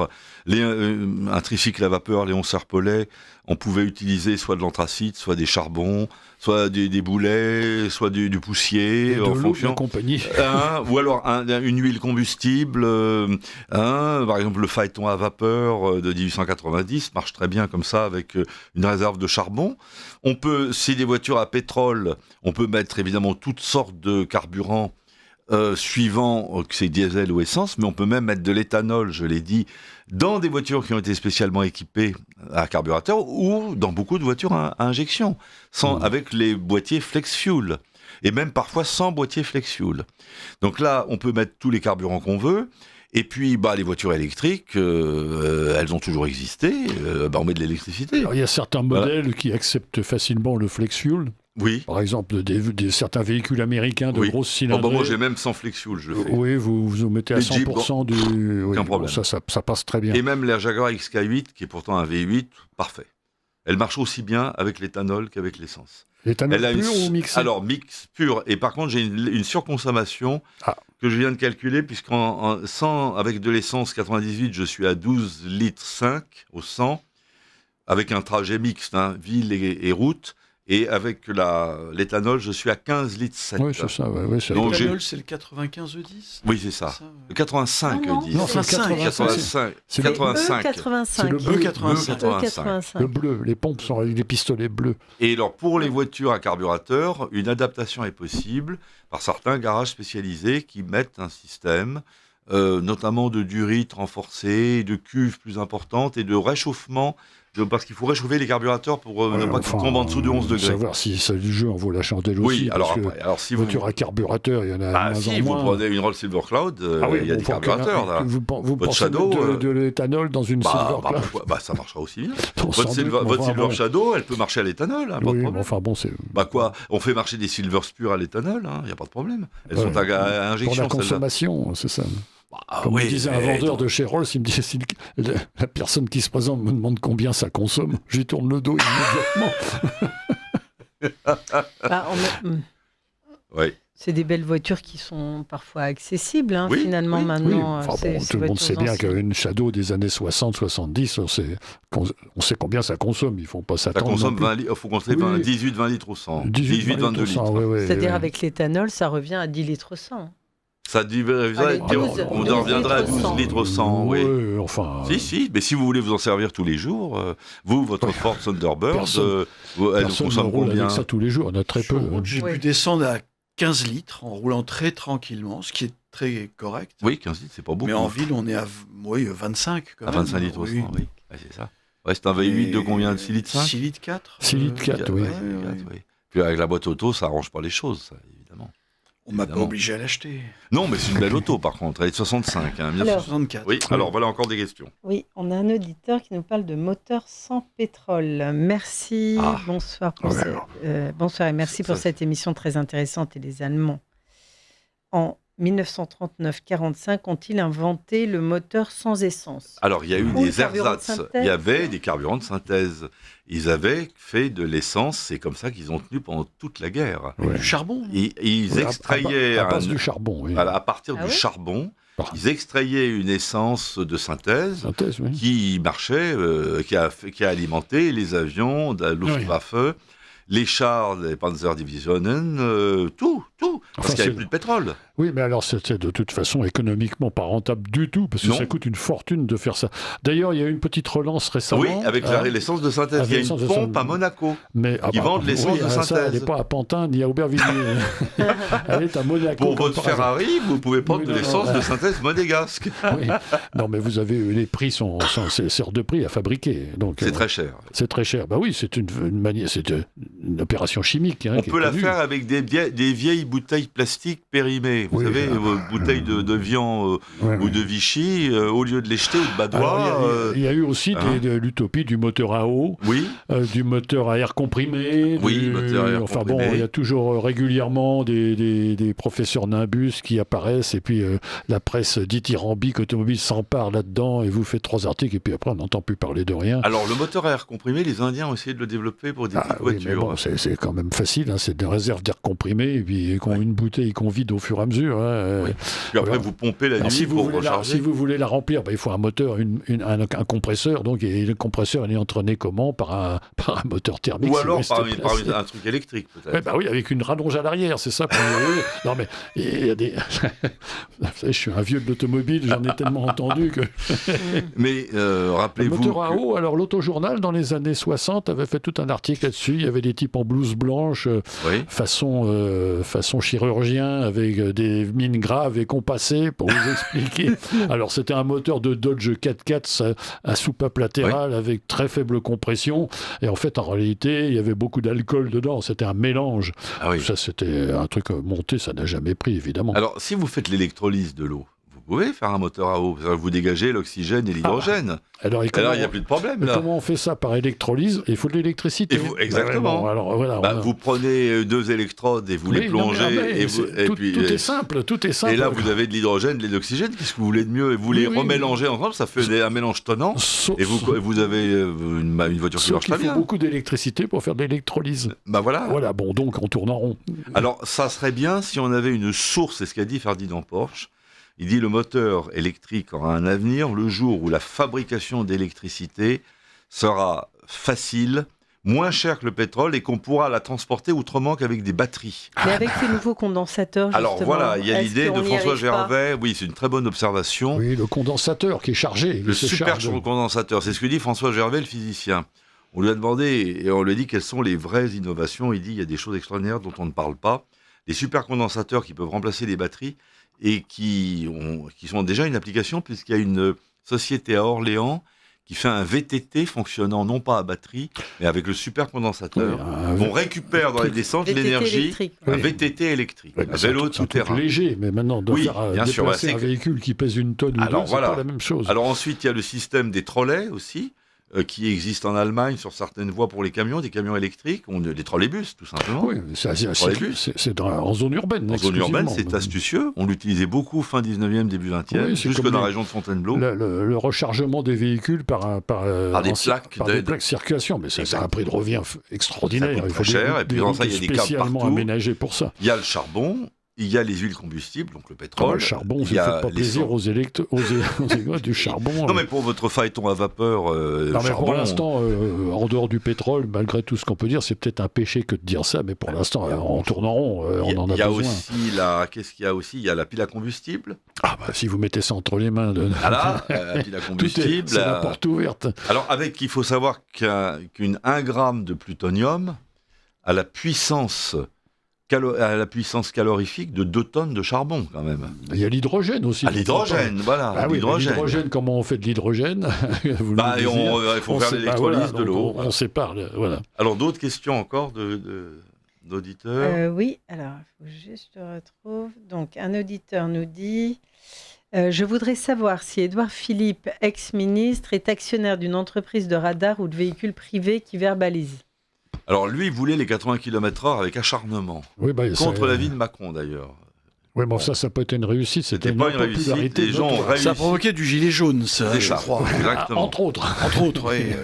un tricycle à vapeur, Léon Serpollet, on pouvait utiliser soit de l'anthracite, soit des charbons, soit des boulets, soit du poussier, en fonction. De compagnie. Ou alors une huile combustible, par exemple le phaéton à vapeur de 1890 marche très bien comme ça avec une réserve de charbon. On peut, si des voitures à pétrole, on peut mettre évidemment toutes sortes de carburants. Suivant que c'est diesel ou essence, mais on peut même mettre de l'éthanol, je l'ai dit, dans des voitures qui ont été spécialement équipées à carburateur ou dans beaucoup de voitures à injection, avec les boîtiers flex fuel, et même parfois sans boîtier flex fuel. Donc là, on peut mettre tous les carburants qu'on veut. Et puis, les voitures électriques, elles ont toujours existé. On met de l'électricité. Alors, il y a certains modèles qui acceptent facilement le flex fuel. Oui. Par exemple, certains véhicules américains de grosses cylindrées. Moi, j'ai même sans flex fuel, je le fais. Oui, vous mettez à 100% du... Aucun problème. Ça passe très bien. Et même la Jaguar XK8, qui est pourtant un V8, parfait. Elle marche aussi bien avec l'éthanol qu'avec l'essence. L'éthanol pur ou mixé ? Alors, mix pur. Et par contre, j'ai une surconsommation que je viens de calculer, avec de l'essence 98, je suis à 12 litres 5 au 100, avec un trajet mixte, ville et route. Et avec l'éthanol, je suis à 15 litres 7. Oui, c'est ça. L'éthanol, c'est le 95 E10 ? Oui, c'est ça. Le 85 E10. Non, c'est le 85. C'est le E85. Le bleu, les pompes sont avec des pistolets bleus. Et alors, pour les voitures à carburateur, une adaptation est possible par certains garages spécialisés qui mettent un système, notamment de durite renforcée, de cuves plus importantes et de réchauffement. Parce qu'il faut réchauffer les carburateurs pour ne pas qu'ils tombent en dessous de 11 degrés. Savoir si ça du jeu en vaut la chandelle aussi. Oui, alors si vous... voiture à carburateur, il y en a si vous prenez une Roll Silver Cloud, il y a des carburateurs. Là. Vous pensez Shadow, de l'éthanol dans une Silver Cloud ça marchera aussi bien. Votre Silver Shadow, elle peut marcher à l'éthanol, pas de problème. Enfin bon, c'est... On fait marcher des Silver Spur à l'éthanol, il n'y a pas de problème. Elles sont à injection, pour la consommation, c'est ça. Comme me disait un vendeur de chez Rolls, il me disait si la personne qui se présente me demande combien ça consomme, je lui tourne le dos immédiatement. C'est des belles voitures qui sont parfois accessibles, finalement, maintenant. Tout le monde sait bien qu'une Shadow des années 60-70, on sait combien ça consomme. Ils ne font pas s'attendre. Ça consomme 20 litres, il faut compter 18-20 litres au 100. 18-22 litres. C'est-à-dire avec l'éthanol, ça revient à 10 litres au 100. Ça on reviendra à 12 litres au 100, oui. Enfin... Si, mais si vous voulez vous en servir tous les jours, votre Ford Thunderbird, elle consomme combien avec ça tous les jours, on a très peu. J'ai pu descendre à 15 litres en roulant très tranquillement, ce qui est très correct. Oui, 15 litres, c'est pas beaucoup. Mais en ville, on est à 25 quand même. À 25 litres au 100, oui. C'est ça. C'est un V8 de combien de 6 litres 5 6 litres 4. 6 litres 4, oui. Puis avec la boîte auto, ça arrange pas les choses, ça, évidemment. On m'a pas obligé à l'acheter. Non, mais c'est une belle auto, par contre. Elle est de 65, 1964. Oui, alors voilà encore des questions. Oui, on a un auditeur qui nous parle de moteurs sans pétrole. Merci, bonsoir et merci pour cette émission très intéressante. Et les Allemands, en 1939-45, ont-ils inventé le moteur sans essence ? Alors, il y a eu des ersatz. Il y avait des carburants de synthèse. Ils avaient fait de l'essence, c'est comme ça qu'ils ont tenu pendant toute la guerre. Du charbon. Ils extrayaient... À base du charbon, oui. À partir du charbon, ils extrayaient une essence de synthèse qui marchait, qui a alimenté les avions de la Luftwaffe, les chars, les Panzerdivisionen, tout, parce qu'il n'y avait plus de pétrole. Oui, mais alors c'était de toute façon économiquement pas rentable du tout, parce que ça coûte une fortune de faire ça. D'ailleurs, il y a eu une petite relance récemment. Oui, avec l'essence de synthèse. Il y a une pompe à Monaco. Ils vendent l'essence de synthèse. Ça, elle n'est pas à Pantin ni à Aubervilliers. Elle est à Monaco. Pour votre Ferrari, vous pouvez prendre de l'essence de synthèse monégasque. Oui. Non, mais vous avez les prix c'est hors de prix à fabriquer. C'est très cher. C'est très cher. Bah oui, c'est une opération chimique. On peut la faire avec des vieilles bouteilles plastiques périmées. Vous savez, vos bouteilles de viande ou de Vichy, au lieu de les jeter ou de badois... Il y a eu aussi l'utopie du moteur à eau, du moteur à air comprimé. Moteur à air comprimé. Il y a toujours régulièrement des professeurs Nimbus qui apparaissent, et puis la presse dithyrambique automobile s'empare là-dedans, et vous faites 3 articles, et puis après on n'entend plus parler de rien. Alors le moteur à air comprimé, les Indiens ont essayé de le développer pour des petites voitures. Mais bon, c'est quand même facile, c'est des réserves d'air comprimé, et puis une bouteille qu'on vide au fur et à mesure. Puis après, vous pompez la nuit pour recharger. Si vous voulez la remplir, il faut un moteur, un compresseur. Donc, et le compresseur, il est entraîné comment ? Par un moteur thermique. Ou alors par un truc électrique, peut-être. Oui, avec une rallonge à l'arrière, c'est ça. Non, mais il y a des... Vous savez, je suis un vieux de l'automobile, j'en ai tellement entendu que... Mais rappelez-vous... Le moteur à eau, alors l'Autojournal, dans les années 60, avait fait tout un article là-dessus. Il y avait des types en blouse blanche, façon chirurgien, avec des mines graves et compassées pour vous expliquer. Alors, c'était un moteur de Dodge 4x4 à soupape latérale avec très faible compression. Et en fait, en réalité, il y avait beaucoup d'alcool dedans. C'était un mélange. Ça, c'était un truc monté, ça n'a jamais pris, évidemment. Alors, si vous faites l'électrolyse de l'eau, pouvez faire un moteur à eau. Vous dégagez l'oxygène et l'hydrogène. Alors, il n'y a plus de problème. Là. Comment on fait ça? Par électrolyse? Il faut de l'électricité. Exactement. Alors, voilà, vous prenez 2 électrodes et vous les plongez. Tout est simple. Et là, vous avez de l'hydrogène, de l'oxygène. Qu'est-ce que vous voulez de mieux? Et vous les remélangez ensemble, ça fait un mélange tonnant. Et vous avez une voiture qui marche très bien. Il faut beaucoup d'électricité pour faire de l'électrolyse. Voilà. Voilà, bon, donc on tourne en rond. Alors, ça serait bien si on avait une source, c'est ce qu'a dit Ferdinand Porsche. Il dit le moteur électrique aura un avenir le jour où la fabrication d'électricité sera facile, moins chère que le pétrole et qu'on pourra la transporter autrement qu'avec des batteries. Mais avec ces nouveaux condensateurs, justement. Alors voilà, il y a l'idée de François Gervais. Oui, c'est une très bonne observation. Oui, le condensateur qui est chargé. Le super condensateur, c'est ce que dit François Gervais, le physicien. On lui a demandé et on lui a dit quelles sont les vraies innovations. Il dit il y a des choses extraordinaires dont on ne parle pas. Les supercondensateurs qui peuvent remplacer les batteries et qui sont déjà une application puisqu'il y a une société à Orléans qui fait un VTT fonctionnant non pas à batterie, mais avec le supercondensateur. On récupère dans les descentes l'énergie, un VTT électrique, un vélo tout-terrain. C'est léger, mais maintenant, déplacer un véhicule qui pèse 1 tonne ou 2, c'est pas la même chose. Alors ensuite, il y a le système des trolleys aussi, qui existe en Allemagne sur certaines voies pour les camions, des camions électriques, des trolleybus tout simplement. Oui, c'est en zone urbaine. En zone urbaine, c'est astucieux. On l'utilisait beaucoup fin 19e, début 20e, jusque dans la région de Fontainebleau. Le rechargement des véhicules par des plaques circulation, mais ça a un prix de revient extraordinaire. Ça coûte très cher, et puis dans ça, il y a des câbles spécialement partout. aménagés pour ça. Il y a le charbon. Il y a les huiles combustibles, donc le pétrole. Le charbon, ça ne fait pas plaisir aux du charbon. Non, mais pour votre phaéton à vapeur, charbon... Pour l'instant, en dehors du pétrole, malgré tout ce qu'on peut dire, c'est peut-être un péché que de dire ça, mais pour l'instant, en tournant rond, on en a besoin. Il y a aussi qu'est-ce qu'il y a aussi? Il y a la pile à combustible. Si vous mettez ça entre les mains... la pile à combustible... C'est la porte ouverte. Alors, il faut savoir qu'un gramme de plutonium a la puissance calorifique de 2 tonnes de charbon, quand même. Il y a l'hydrogène aussi. L'hydrogène, voilà. L'hydrogène, comment on fait de l'hydrogène? Il faut faire l'électrolyse de l'eau. On sépare, voilà. Alors, d'autres questions encore d'auditeurs? Oui, alors, il faut juste que je retrouve. Donc, un auditeur nous dit... je voudrais savoir si Édouard Philippe, ex-ministre, est actionnaire d'une entreprise de radar ou de véhicules privés qui verbalise. Alors lui, il voulait les 80 km/h avec acharnement. Contre l'avis de Macron, d'ailleurs. Oui, bon, ça n'a pas été une réussite. C'était pas une réussite. Les gens ont réussi. Ça a provoqué du gilet jaune, ça, je crois. Exactement. Entre autres, oui.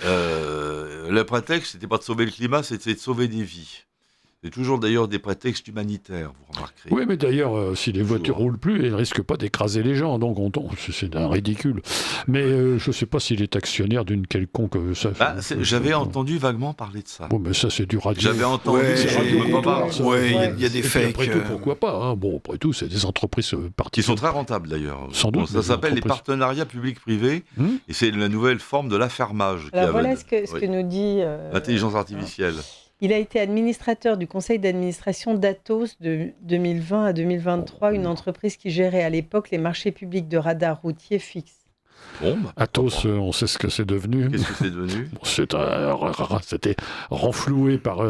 Le prétexte, c'était pas de sauver le climat, c'était de sauver des vies. C'est toujours d'ailleurs des prétextes humanitaires, vous remarquerez. Oui, mais d'ailleurs, si les voitures roulent plus, elles ne risquent pas d'écraser les gens, donc c'est un ridicule. Mais je ne sais pas s'il est actionnaire d'une quelconque... J'avais entendu vaguement parler de ça. Bon, mais ça, c'est du radio. J'avais entendu... il y a des fakes. Après tout, pourquoi pas, hein. Bon, après tout, c'est des entreprises particulières. Qui sont très rentables, d'ailleurs. Sans doute. Ça s'appelle les partenariats publics-privés, et c'est la nouvelle forme de l'affermage. Alors voilà ce que nous dit... l'intelligence artificielle. Il a été administrateur du conseil d'administration d'Atos de 2020 à 2023, une entreprise qui gérait à l'époque les marchés publics de radars routiers fixes. Atos, on sait ce que c'est devenu. Qu'est-ce que c'est devenu? C'était renfloué par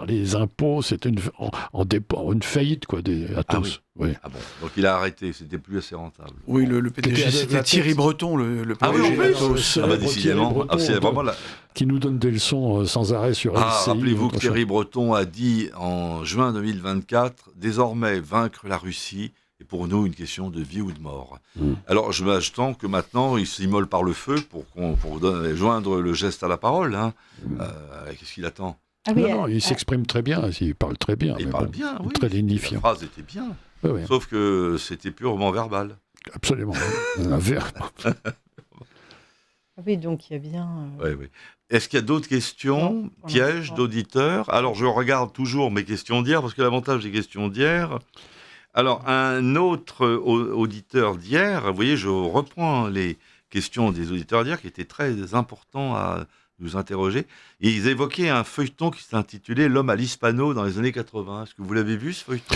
les impôts. C'était une faillite, quoi, des Atos. Oui. Ah bon, donc il a arrêté, c'était plus assez rentable. Oui, le PDG, c'était Thierry Breton, le PDG d'Atos. Décidément, c'est vraiment qui nous donne des leçons sans arrêt sur LCI. Rappelez-vous que Thierry Breton a dit en juin 2024, désormais vaincre la Russie est pour nous une question de vie ou de mort. Alors je m'attends que maintenant il s'immole par le feu pour joindre le geste à la parole. Qu'est-ce qu'il attend? Non, il s'exprime très bien, il parle très bien. Il parle bien, oui. Très lignifiant. La phrase était bien, oui. Sauf que c'était purement verbal. Absolument. Oui, donc il y a bien... Oui. Est-ce qu'il y a d'autres questions, pièges d'auditeurs? Alors je regarde toujours mes questions d'hier, parce que l'avantage des questions d'hier... Alors, un autre auditeur d'hier, vous voyez, je reprends les questions des auditeurs d'hier qui étaient très importants à nous interroger. Et ils évoquaient un feuilleton qui s'intitulait « L'homme à l'hispano » dans les années 80. Est-ce que vous l'avez vu, ce feuilleton?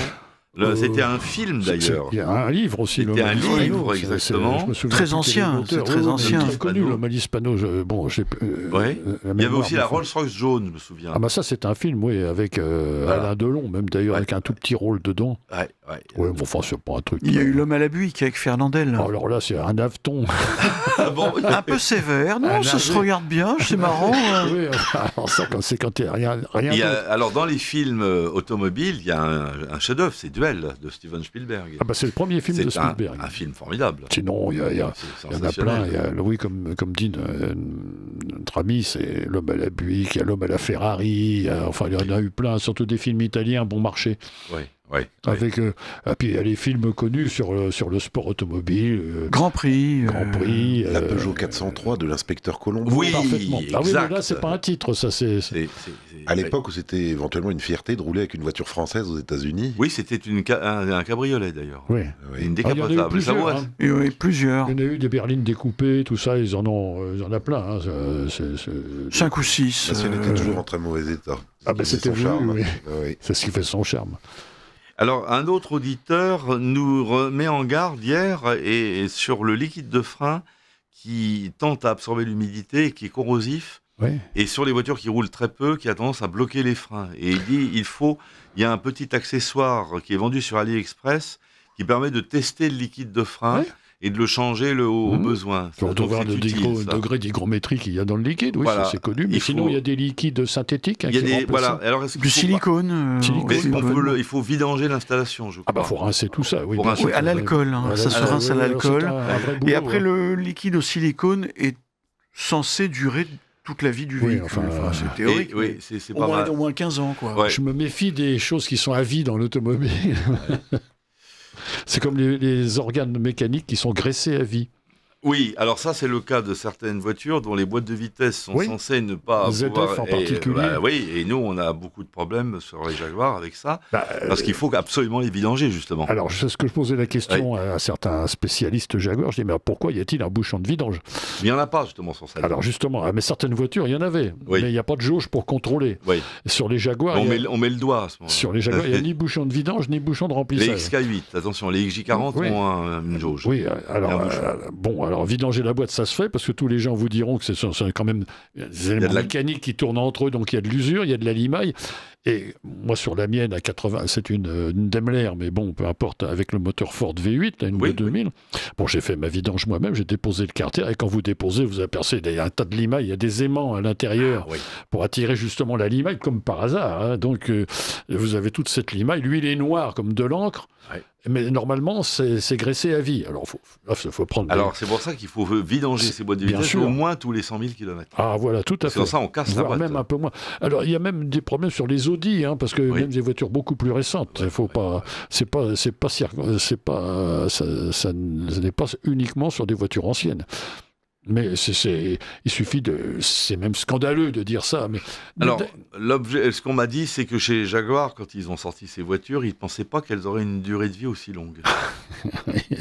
C'était un film d'ailleurs. Il y a un livre aussi. C'était un livre, exactement. Très ancien, c'est très ancien. Très connu, l'homme à l'Hispano. Il y avait aussi la Rolls-Royce jaune, je me souviens. Ah bah ça, c'est un film, oui, avec Alain Delon, même d'ailleurs, avec un tout petit rôle dedans. Ouais, bon, enfin, c'est pas un truc. Il y a eu L'homme à la buique avec Fernandel. Alors là, c'est un aveton. Un peu sévère, non, ça se regarde bien, c'est marrant. Oui, alors ça, c'est quand il n'y a rien d'autre. Alors, dans les films automobiles, il y a un chef-d'œuvre, c'est Duel de Steven Spielberg. Ah bah c'est le premier film de Spielberg. Un film formidable. Sinon, il y en a plein. Oui, comme dit notre ami, c'est L'homme à la buique, il y a L'homme à la Ferrari. Enfin, il y en a eu plein, surtout des films italiens bon marché. Oui. Avec, puis il y a les films connus sur le sport automobile. Grand Prix. La Peugeot 403 de l'inspecteur Colombo. Oui, parfaitement. exact. Ah oui, mais là, c'est pas un titre, ça. À l'époque où c'était éventuellement une fierté de rouler avec une voiture française aux États-Unis. Oui, c'était un cabriolet d'ailleurs. Oui. Une décapotable. Il y en a eu plusieurs. Il y en a eu des berlines découpées, tout ça, ils en a plein. 5 ou 6. La sienne était toujours en très mauvais état. C'était son charme. Oui. C'est ce qui fait son charme. Alors, un autre auditeur nous remet en garde hier et sur le liquide de frein qui tente à absorber l'humidité et qui est corrosif. Oui. Et sur les voitures qui roulent très peu, qui a tendance à bloquer les freins. Et il dit, il y a un petit accessoire qui est vendu sur AliExpress qui permet de tester le liquide de frein et de le changer au besoin. On doit voir le degré d'hygrométrie qu'il y a dans le liquide, oui, ça c'est connu. Mais sinon, il y a des liquides synthétiques qui remplacent. Alors, du silicone. Il faut vidanger l'installation, je crois. Ah bah, faut rincer tout ça, oui. Oui, à l'alcool. Ça se rince à l'alcool. Et après, le liquide au silicone est censé durer toute la vie du véhicule. C'est théorique. C'est pas mal. Au moins 15 ans, quoi. Ouais. Je me méfie des choses qui sont à vie dans l'automobile. C'est comme les organes mécaniques qui sont graissés à vie. Oui, alors ça c'est le cas de certaines voitures dont les boîtes de vitesse sont censées ne pas ZF pouvoir... en particulier. Et nous on a beaucoup de problèmes sur les Jaguars avec ça, parce qu'il faut absolument les vidanger justement. Alors c'est ce que je posais la question à certains spécialistes Jaguar, je dis mais pourquoi y a-t-il un bouchon de vidange ? Il n'y en a pas justement sur ça. Alors justement, mais certaines voitures il y en avait, mais il n'y a pas de jauge pour contrôler. Sur les Jaguars... On met le doigt à ce moment-là. Sur les Jaguars, il n'y a ni bouchon de vidange ni bouchon de remplissage. Les XK8, attention, les XJ40 ont une jauge. Oui, alors vidanger la boîte, ça se fait, parce que tous les gens vous diront que c'est quand même des éléments mécaniques qui tournent entre eux, donc il y a de l'usure, il y a de la limaille. Et moi, sur la mienne, à 80, c'est une Daimler, mais bon, peu importe, avec le moteur Ford V8, là, une boîte 2000. Bon, j'ai fait ma vidange moi-même, j'ai déposé le carter, et quand vous déposez, vous apercevez, il y a un tas de limaille, il y a des aimants à l'intérieur pour attirer justement la limaille, comme par hasard. Hein. Donc, vous avez toute cette limaille. L'huile est noire comme de l'encre. Mais normalement, c'est graissé à vie. Alors, il faut prendre... Alors, c'est pour ça qu'il faut vidanger ces boîtes de vitesse au moins tous les 100 000 km. Ah, voilà, tout à fait. Sans ça, on casse la boîte. Même un peu moins. Alors, il y a même des problèmes sur les Audi, hein, parce que même des voitures beaucoup plus récentes, ça n'est pas uniquement sur des voitures anciennes. Mais il suffit c'est même scandaleux de dire ça. Mais alors, ce qu'on m'a dit, c'est que chez Jaguar, quand ils ont sorti ces voitures, ils ne pensaient pas qu'elles auraient une durée de vie aussi longue.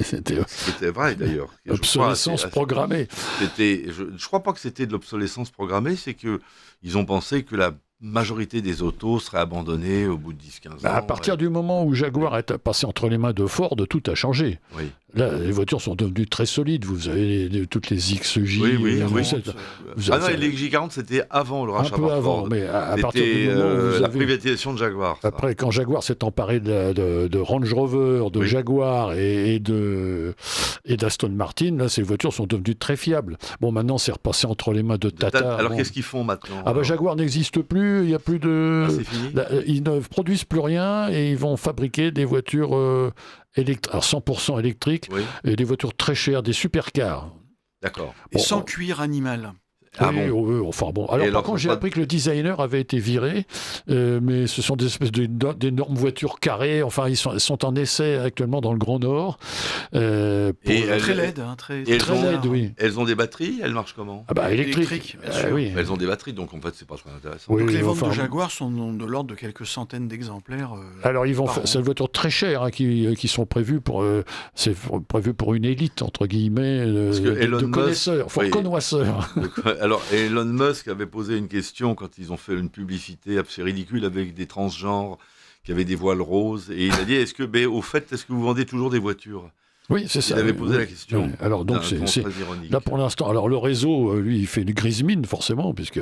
C'était vrai d'ailleurs. Obsolescence programmée. Je ne crois pas que c'était de l'obsolescence programmée, c'est qu'ils ont pensé que la majorité des autos seraient abandonnées au bout de 10-15 ans. À partir du moment où Jaguar est passé entre les mains de Ford, tout a changé. Oui. Là, les voitures sont devenues très solides. Vous avez toutes les XJ. Les XJ40, c'était avant le rachat par Ford. Un peu avant, mais à partir du moment où vous la privatisation de Jaguar. Après, quand Jaguar s'est emparé de Range Rover, de Jaguar et d'Aston Martin, là, ces voitures sont devenues très fiables. Bon, maintenant, c'est repassé entre les mains de Tata. Alors, qu'est-ce qu'ils font maintenant ? Jaguar n'existe plus. Il n'y a plus de... c'est fini ? Ils ne produisent plus rien et ils vont fabriquer des voitures... alors 100% électriques, et des voitures très chères, des supercars. D'accord. Et sans cuir animal. Enfin bon. Alors par contre, j'ai appris que le designer avait été viré, mais ce sont des espèces d'énormes voitures carrées. Enfin, ils sont en essai actuellement dans le Grand Nord. Très laides, très laides, oui. Elles ont des batteries. Elles marchent comment ? Électriques, bien sûr. Oui. Elles ont des batteries, donc en fait, c'est pas très intéressant. Donc les ventes de Jaguar sont de l'ordre de quelques centaines d'exemplaires. Alors c'est une voiture très chère qui sont prévues pour une élite entre guillemets de connaisseurs, connoisseurs. Alors, Elon Musk avait posé une question quand ils ont fait une publicité assez ridicule avec des transgenres qui avait des voiles roses. Et il a dit, est-ce que vous vendez toujours des voitures ? Oui, c'est ça. Il avait posé la question. Oui. Alors donc c'est ironique. Là pour l'instant. Alors le réseau, lui, il fait du grise mine forcément, puisque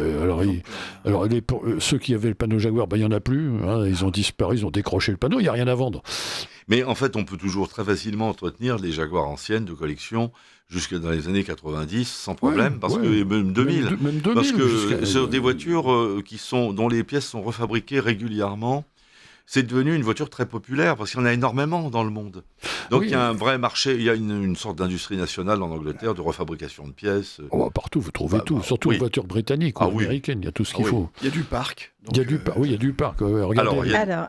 ceux qui avaient le panneau Jaguar, il y en a plus. Hein, ils ont disparu, ils ont décroché le panneau. Il y a rien à vendre. Mais en fait, on peut toujours très facilement entretenir les Jaguars anciennes de collection jusque dans les années 90 sans problème, parce que même 2000, même 2000 parce que c'est des voitures dont les pièces sont refabriquées régulièrement. C'est devenu une voiture très populaire parce qu'il y en a énormément dans le monde. Donc il y a un vrai marché, il y a une sorte d'industrie nationale en Angleterre de refabrication de pièces. Partout, vous trouvez tout, surtout les voitures britanniques ou américaines, il y a tout ce qu'il faut. Il y a du parc. Il y a du parc. Regardez. Alors,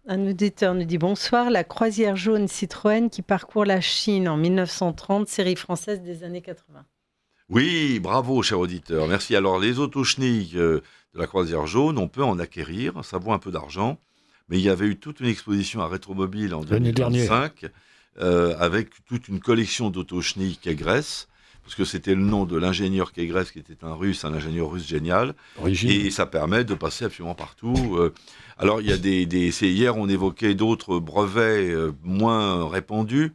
un auditeur nous dit bonsoir, la croisière jaune Citroën qui parcourt la Chine en 1930, série française des années 80. Oui, bravo, cher auditeur, merci. Alors, les autochenilles de la croisière jaune, on peut en acquérir, ça vaut un peu d'argent, mais il y avait eu toute une exposition à Rétromobile en 2025 avec toute une collection d'autochenilles Kegress, parce que c'était le nom de l'ingénieur Kegress, qui était un ingénieur russe génial, et ça permet de passer absolument partout. Alors, il y a hier, on évoquait d'autres brevets moins répandus,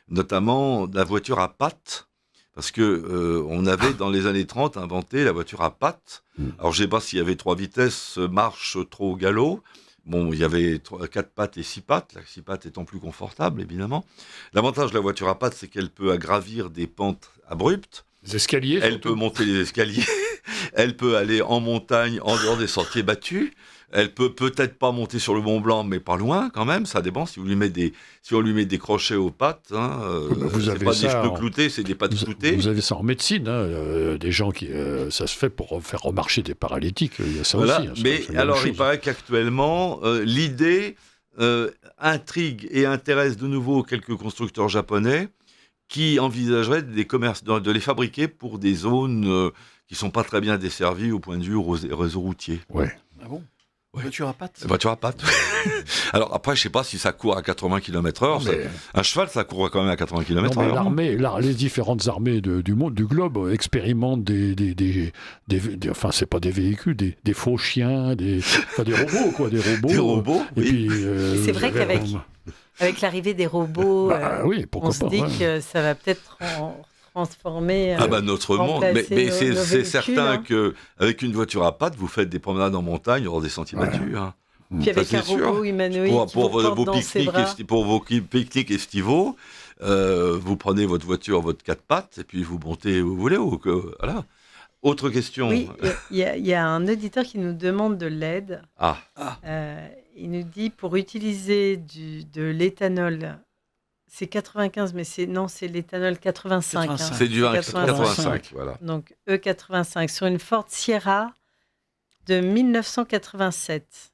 notamment la voiture à pattes, parce que on avait dans les années 30 inventé la voiture à pattes. Alors je ne sais pas s'il y avait 3 vitesses, marche trop galop. Bon, il y avait 4 pattes et 6 pattes, la 6 pattes étant plus confortable évidemment. L'avantage de la voiture à pattes, c'est qu'elle peut gravir des pentes abruptes. Les escaliers. Elle peut monter les escaliers. Elle peut aller en montagne, en dehors des sentiers battus. Elle peut peut-être pas monter sur le Mont Blanc, mais pas loin quand même. Ça dépend si on lui met des crochets aux pattes. Vous avez pas des cheveux cloutés, c'est des pattes cloutées. Vous avez ça en médecine, des gens qui, ça se fait pour faire remarcher des paralytiques. Il y a ça aussi. Mais alors, il paraît qu'actuellement, l'idée intrigue et intéresse de nouveau quelques constructeurs japonais qui envisageraient de les fabriquer pour des zones qui sont pas très bien desservies au point de vue réseau routier. Ouais. Ah bon? Voiture à pattes. Voiture à pattes. Alors après, je sais pas si ça court à 80 km/h. Un cheval, ça court quand même à 80 km/h. Les différentes armées du monde, du globe, expérimentent enfin, c'est pas des véhicules, des faux chiens, des robots, quoi, des robots. Des robots. Et puis, c'est vrai qu'avec l'arrivée des robots, on se dit que ça va peut-être transformer notre monde. Mais c'est certain qu'avec une voiture à pattes, vous faites des promenades en montagne hors des sentiers battus. Hein. Puis avec un robot humanoïde pour vos pique-niques estivaux, vous prenez votre voiture, votre 4 pattes, et puis vous montez où vous voulez. Voilà. Autre question. Oui, il y a un auditeur qui nous demande de l'aide. Il nous dit, pour utiliser de l'éthanol, c'est 95, mais c'est l'éthanol 85. C'est du 85, voilà. Donc E85 sur une Ford Sierra de 1987.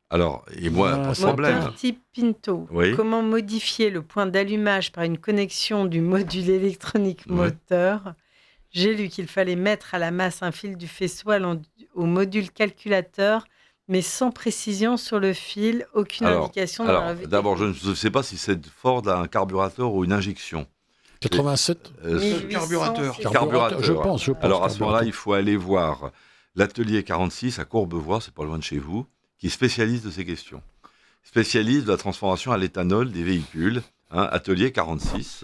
Alors, et moi, pas de problème. Moteur type Pinto. Oui. Comment modifier le point d'allumage par une connexion du module électronique moteur ? J'ai lu qu'il fallait mettre à la masse un fil du faisceau au module calculateur, mais sans précision sur le fil, aucune indication. D'abord, je ne sais pas si cette Ford a un carburateur ou une injection. 87 Carburateur. Je pense. Alors à ce moment-là, il faut aller voir l'atelier 46 à Courbevoie, c'est pas loin de chez vous, qui spécialise de ces questions. Spécialise de la transformation à l'éthanol des véhicules. Atelier 46,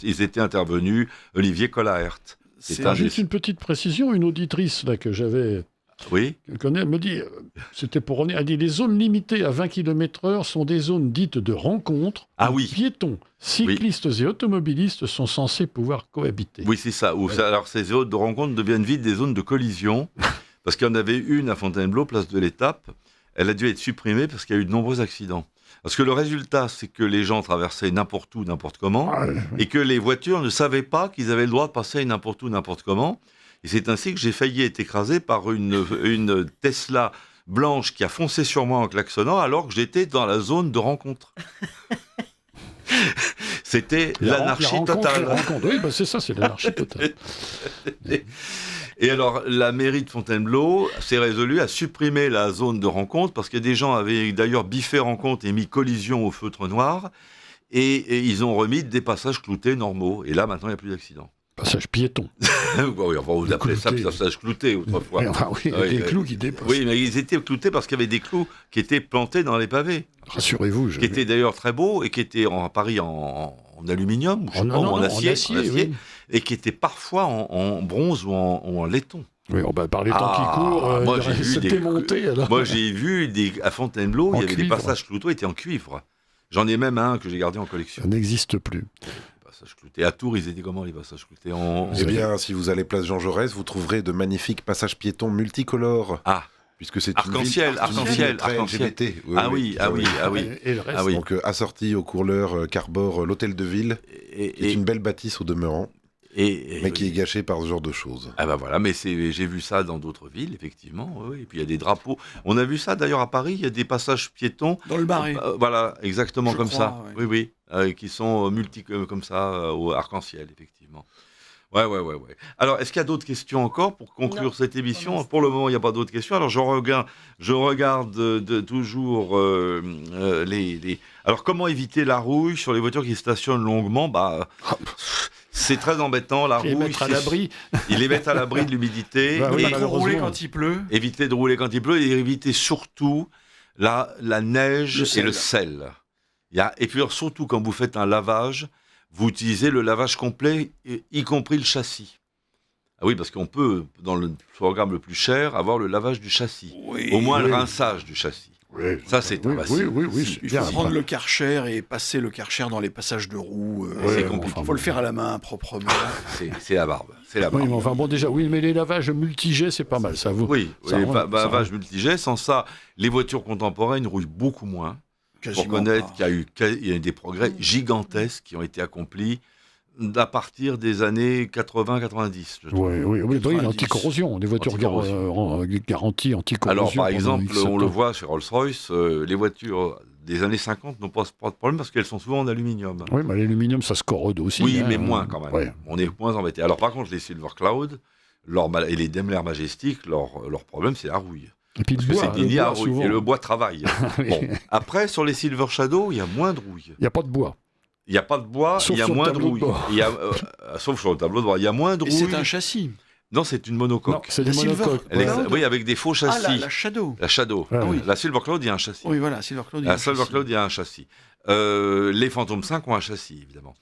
ils étaient intervenus, Olivier Collaert. Juste une petite précision, une auditrice là, que j'avais... Oui. Me dit, c'était pour revenir, elle dit les zones limitées à 20 km/h sont des zones dites de rencontre. Piétons, cyclistes et automobilistes sont censés pouvoir cohabiter. Oui, c'est ça. Alors ces zones de rencontre deviennent vite des zones de collision, parce qu'il y en avait une à Fontainebleau, place de l'Étape. Elle a dû être supprimée parce qu'il y a eu de nombreux accidents. Parce que le résultat, c'est que les gens traversaient n'importe où, n'importe comment, et que les voitures ne savaient pas qu'ils avaient le droit de passer n'importe où, n'importe comment. Et c'est ainsi que j'ai failli être écrasé par une Tesla blanche qui a foncé sur moi en klaxonnant alors que j'étais dans la zone de rencontre. C'était l'anarchie totale. Oui, c'est ça, c'est l'anarchie totale. Et alors, la mairie de Fontainebleau s'est résolue à supprimer la zone de rencontre parce que des gens avaient d'ailleurs biffé rencontre et mis collision au feutre noir et ils ont remis des passages cloutés normaux. Et là, maintenant, il n'y a plus d'accidents. Passage piéton. Oui, enfin, vous appelez ça passage clouté autrefois. Oui, des clous qui dépassent. Oui, mais ils étaient cloutés parce qu'il y avait des clous qui étaient plantés dans les pavés. Rassurez-vous. Qui étaient d'ailleurs très beaux et qui étaient à Paris en aluminium, ou en acier, oui. Et qui étaient parfois en bronze ou en laiton. Oui, par les temps qui courent, moi, c'était monté. Alors. Moi, j'ai vu à Fontainebleau, il y avait des passages cloutés qui étaient en cuivre. J'en ai même un que j'ai gardé en collection. Ça n'existe plus. Passages cloutés. À Tours, ils étaient comment les passages cloutés Eh bien, si vous allez place Jean Jaurès, vous trouverez de magnifiques passages piétons multicolores. Ah, puisque c'est arc-en-ciel. LGBT. Oui. Et le reste. Ah oui. Donc assorti aux couleurs qu'arbore l'hôtel de ville, qui est une belle bâtisse au demeurant, mais qui est gâchée par ce genre de choses. Ah ben voilà, mais j'ai vu ça dans d'autres villes, effectivement. Oui. Et puis il y a des drapeaux. On a vu ça d'ailleurs à Paris, il y a des passages piétons. Dans le Marais. Voilà, exactement Je comme crois, ça. Oui. Qui sont comme ça, au arc-en-ciel, effectivement. Ouais. Alors, est-ce qu'il y a d'autres questions encore pour conclure cette émission ? Pour le moment, il n'y a pas d'autres questions. Alors, je regarde toujours les... Alors, comment éviter la rouille sur les voitures qui stationnent longuement ? C'est très embêtant, la rouille. Les mettre à l'abri. Ils les mettent à l'abri de l'humidité. Oui, pas trop rouler quand il pleut. Éviter de rouler quand il pleut et éviter surtout la neige et le sel. Et puis surtout, quand vous faites un lavage, vous utilisez le lavage complet, y compris le châssis. Ah oui, parce qu'on peut, dans le programme le plus cher, avoir le lavage du châssis. Oui, au moins le rinçage du châssis. Oui, ça, c'est un facile. Oui, il faut prendre le Karcher et passer le Karcher dans les passages de roues. C'est compliqué. Il faut le faire à la main, proprement. C'est la barbe. Oui, mais enfin, déjà, mais les lavages multi-jets, c'est pas mal, ça vous. Oui, lavage multi-jet, sans ça, les voitures contemporaines rouillent beaucoup moins. Pour connaître qu'il y a eu des progrès gigantesques qui ont été accomplis à partir des années 80-90. Oui, l'anticorrosion, des voitures garanties anticorrosion. Alors, par exemple, on le voit chez Rolls-Royce, les voitures des années 50 n'ont pas de problème parce qu'elles sont souvent en aluminium. Oui, mais l'aluminium, ça se corrode aussi. Oui, mais moins quand même. Ouais. On est moins embêté. Alors, par contre, les Silver Cloud et les Daimler Majestic, leur problème, c'est la rouille. Et puis le bois travaille. Bon. Après, sur les Silver Shadow, il y a moins de rouille. Il n'y a pas de bois. Il n'y a pas de bois, il y a moins de rouille. Sauf sur le tableau de bord, il y a moins de rouille. Et c'est un châssis. Non, c'est une monocoque. Non, c'est des monocoques. Oui, avec des faux châssis. La Shadow. La Shadow. Ah, oui. La Silver Cloud, il y a un châssis. Oui, voilà, Silver Cloud, il y a un châssis. Les Phantom 5 ont un châssis, évidemment.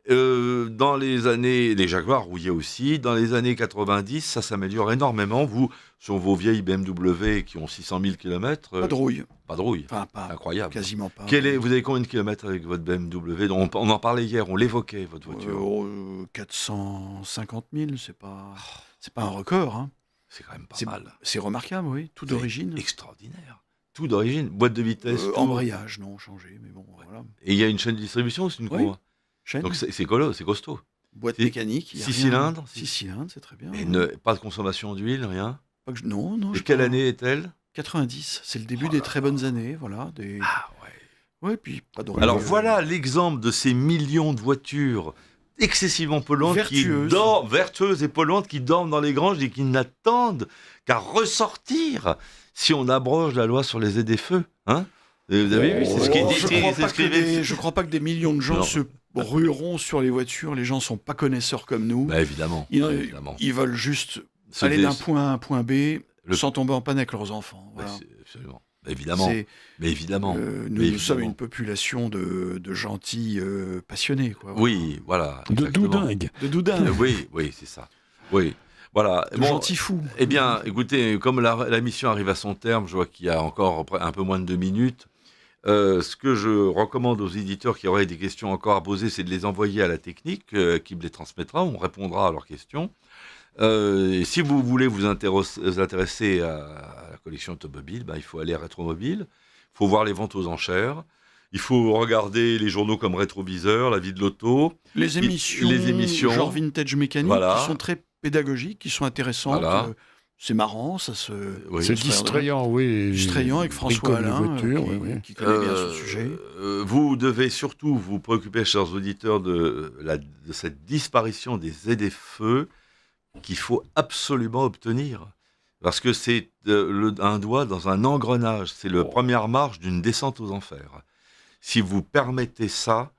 Dans les années... Les Jaguars rouillaient aussi. Dans les années 90, ça s'améliore énormément. Vous, sur vos vieilles BMW qui ont 600 000 km... Pas de rouille. Pas de rouille. Enfin, pas. Incroyable. Quasiment pas. Vous avez combien de kilomètres avec votre BMW ? On en parlait hier, on l'évoquait, votre voiture. 450 000, c'est pas un record. Hein. C'est quand même pas mal. C'est remarquable, oui. Tout d'origine. Extraordinaire. Tout d'origine. Boîte de vitesse. Embrayage, non, changé, mais bon, voilà. Et il y a une chaîne de distribution ou c'est une cour ? Donc c'est costaud. Boîte mécanique. 6 cylindres. 6 cylindres, c'est très bien. Et pas de consommation d'huile, rien. Non. Et quelle année est-elle ? 90. C'est le début des très bonnes années, voilà. Ah ouais. Ouais, puis pas de. Alors voilà l'exemple de ces millions de voitures excessivement polluantes, vertueuses et polluantes qui dorment dans les granges et qui n'attendent qu'à ressortir si on abroge la loi sur les ZFE. Hein ? Vous avez vu, c'est ce qui est dit. Je crois pas que des millions de gens se rueront sur les voitures. Les gens sont pas connaisseurs comme nous. Bah, évidemment. Ils veulent juste aller d'un point A à un point B sans tomber en panne avec leurs enfants. Voilà. Absolument. Mais évidemment. Nous sommes une population de gentils passionnés. Quoi. Oui, voilà. De doudingues. Oui, c'est ça. Oui. Voilà. De gentils fous. Eh bien, écoutez, comme la mission arrive à son terme, je vois qu'il y a encore un peu moins de 2 minutes. Ce que je recommande aux éditeurs qui auraient des questions encore à poser, c'est de les envoyer à la technique, qui me les transmettra. On répondra à leurs questions. Et si vous voulez vous intéresser à la collection automobile, il faut aller à Rétromobile. Il faut voir les ventes aux enchères. Il faut regarder les journaux comme Rétroviseur, La Vie de l'Auto. Les émissions genre Vintage Mécanique, qui sont très pédagogiques, qui sont intéressantes. Voilà. C'est marrant, c'est distrayant, distrayant avec François Alain, qui connaît bien ce sujet. Vous devez surtout vous préoccuper, chers auditeurs, de cette disparition des ZFE qu'il faut absolument obtenir. Parce que c'est un doigt dans un engrenage. C'est la première marche d'une descente aux enfers. Si vous permettez ça,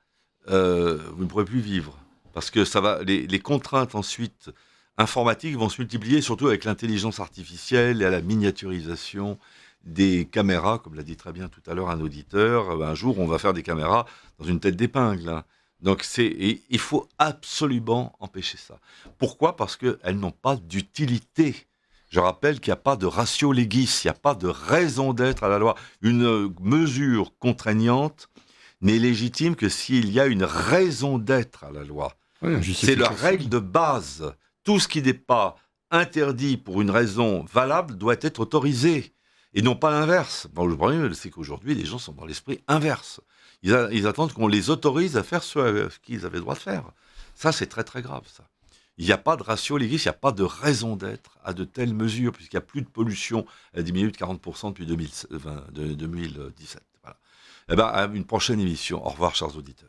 vous ne pourrez plus vivre. parce que les contraintes ensuite informatiques vont se multiplier, surtout avec l'intelligence artificielle et à la miniaturisation des caméras, comme l'a dit très bien tout à l'heure un auditeur. Un jour, on va faire des caméras dans une tête d'épingle. Hein. Donc, il faut absolument empêcher ça. Pourquoi ? Parce qu'elles n'ont pas d'utilité. Je rappelle qu'il n'y a pas de ratio legis, il n'y a pas de raison d'être à la loi. Une mesure contraignante n'est légitime que s'il y a une raison d'être à la loi. Oui, c'est la règle de base. Tout ce qui n'est pas interdit pour une raison valable doit être autorisé, et non pas l'inverse. Bon, le problème, c'est qu'aujourd'hui, les gens sont dans l'esprit inverse. Ils attendent qu'on les autorise à faire ce qu'ils avaient le droit de faire. Ça, c'est très très grave, ça. Il n'y a pas de ratio legis, il n'y a pas de raison d'être à de telles mesures, puisqu'il n'y a plus de pollution. Elle a diminué de 40% depuis 2017. Voilà. À une prochaine émission. Au revoir, chers auditeurs.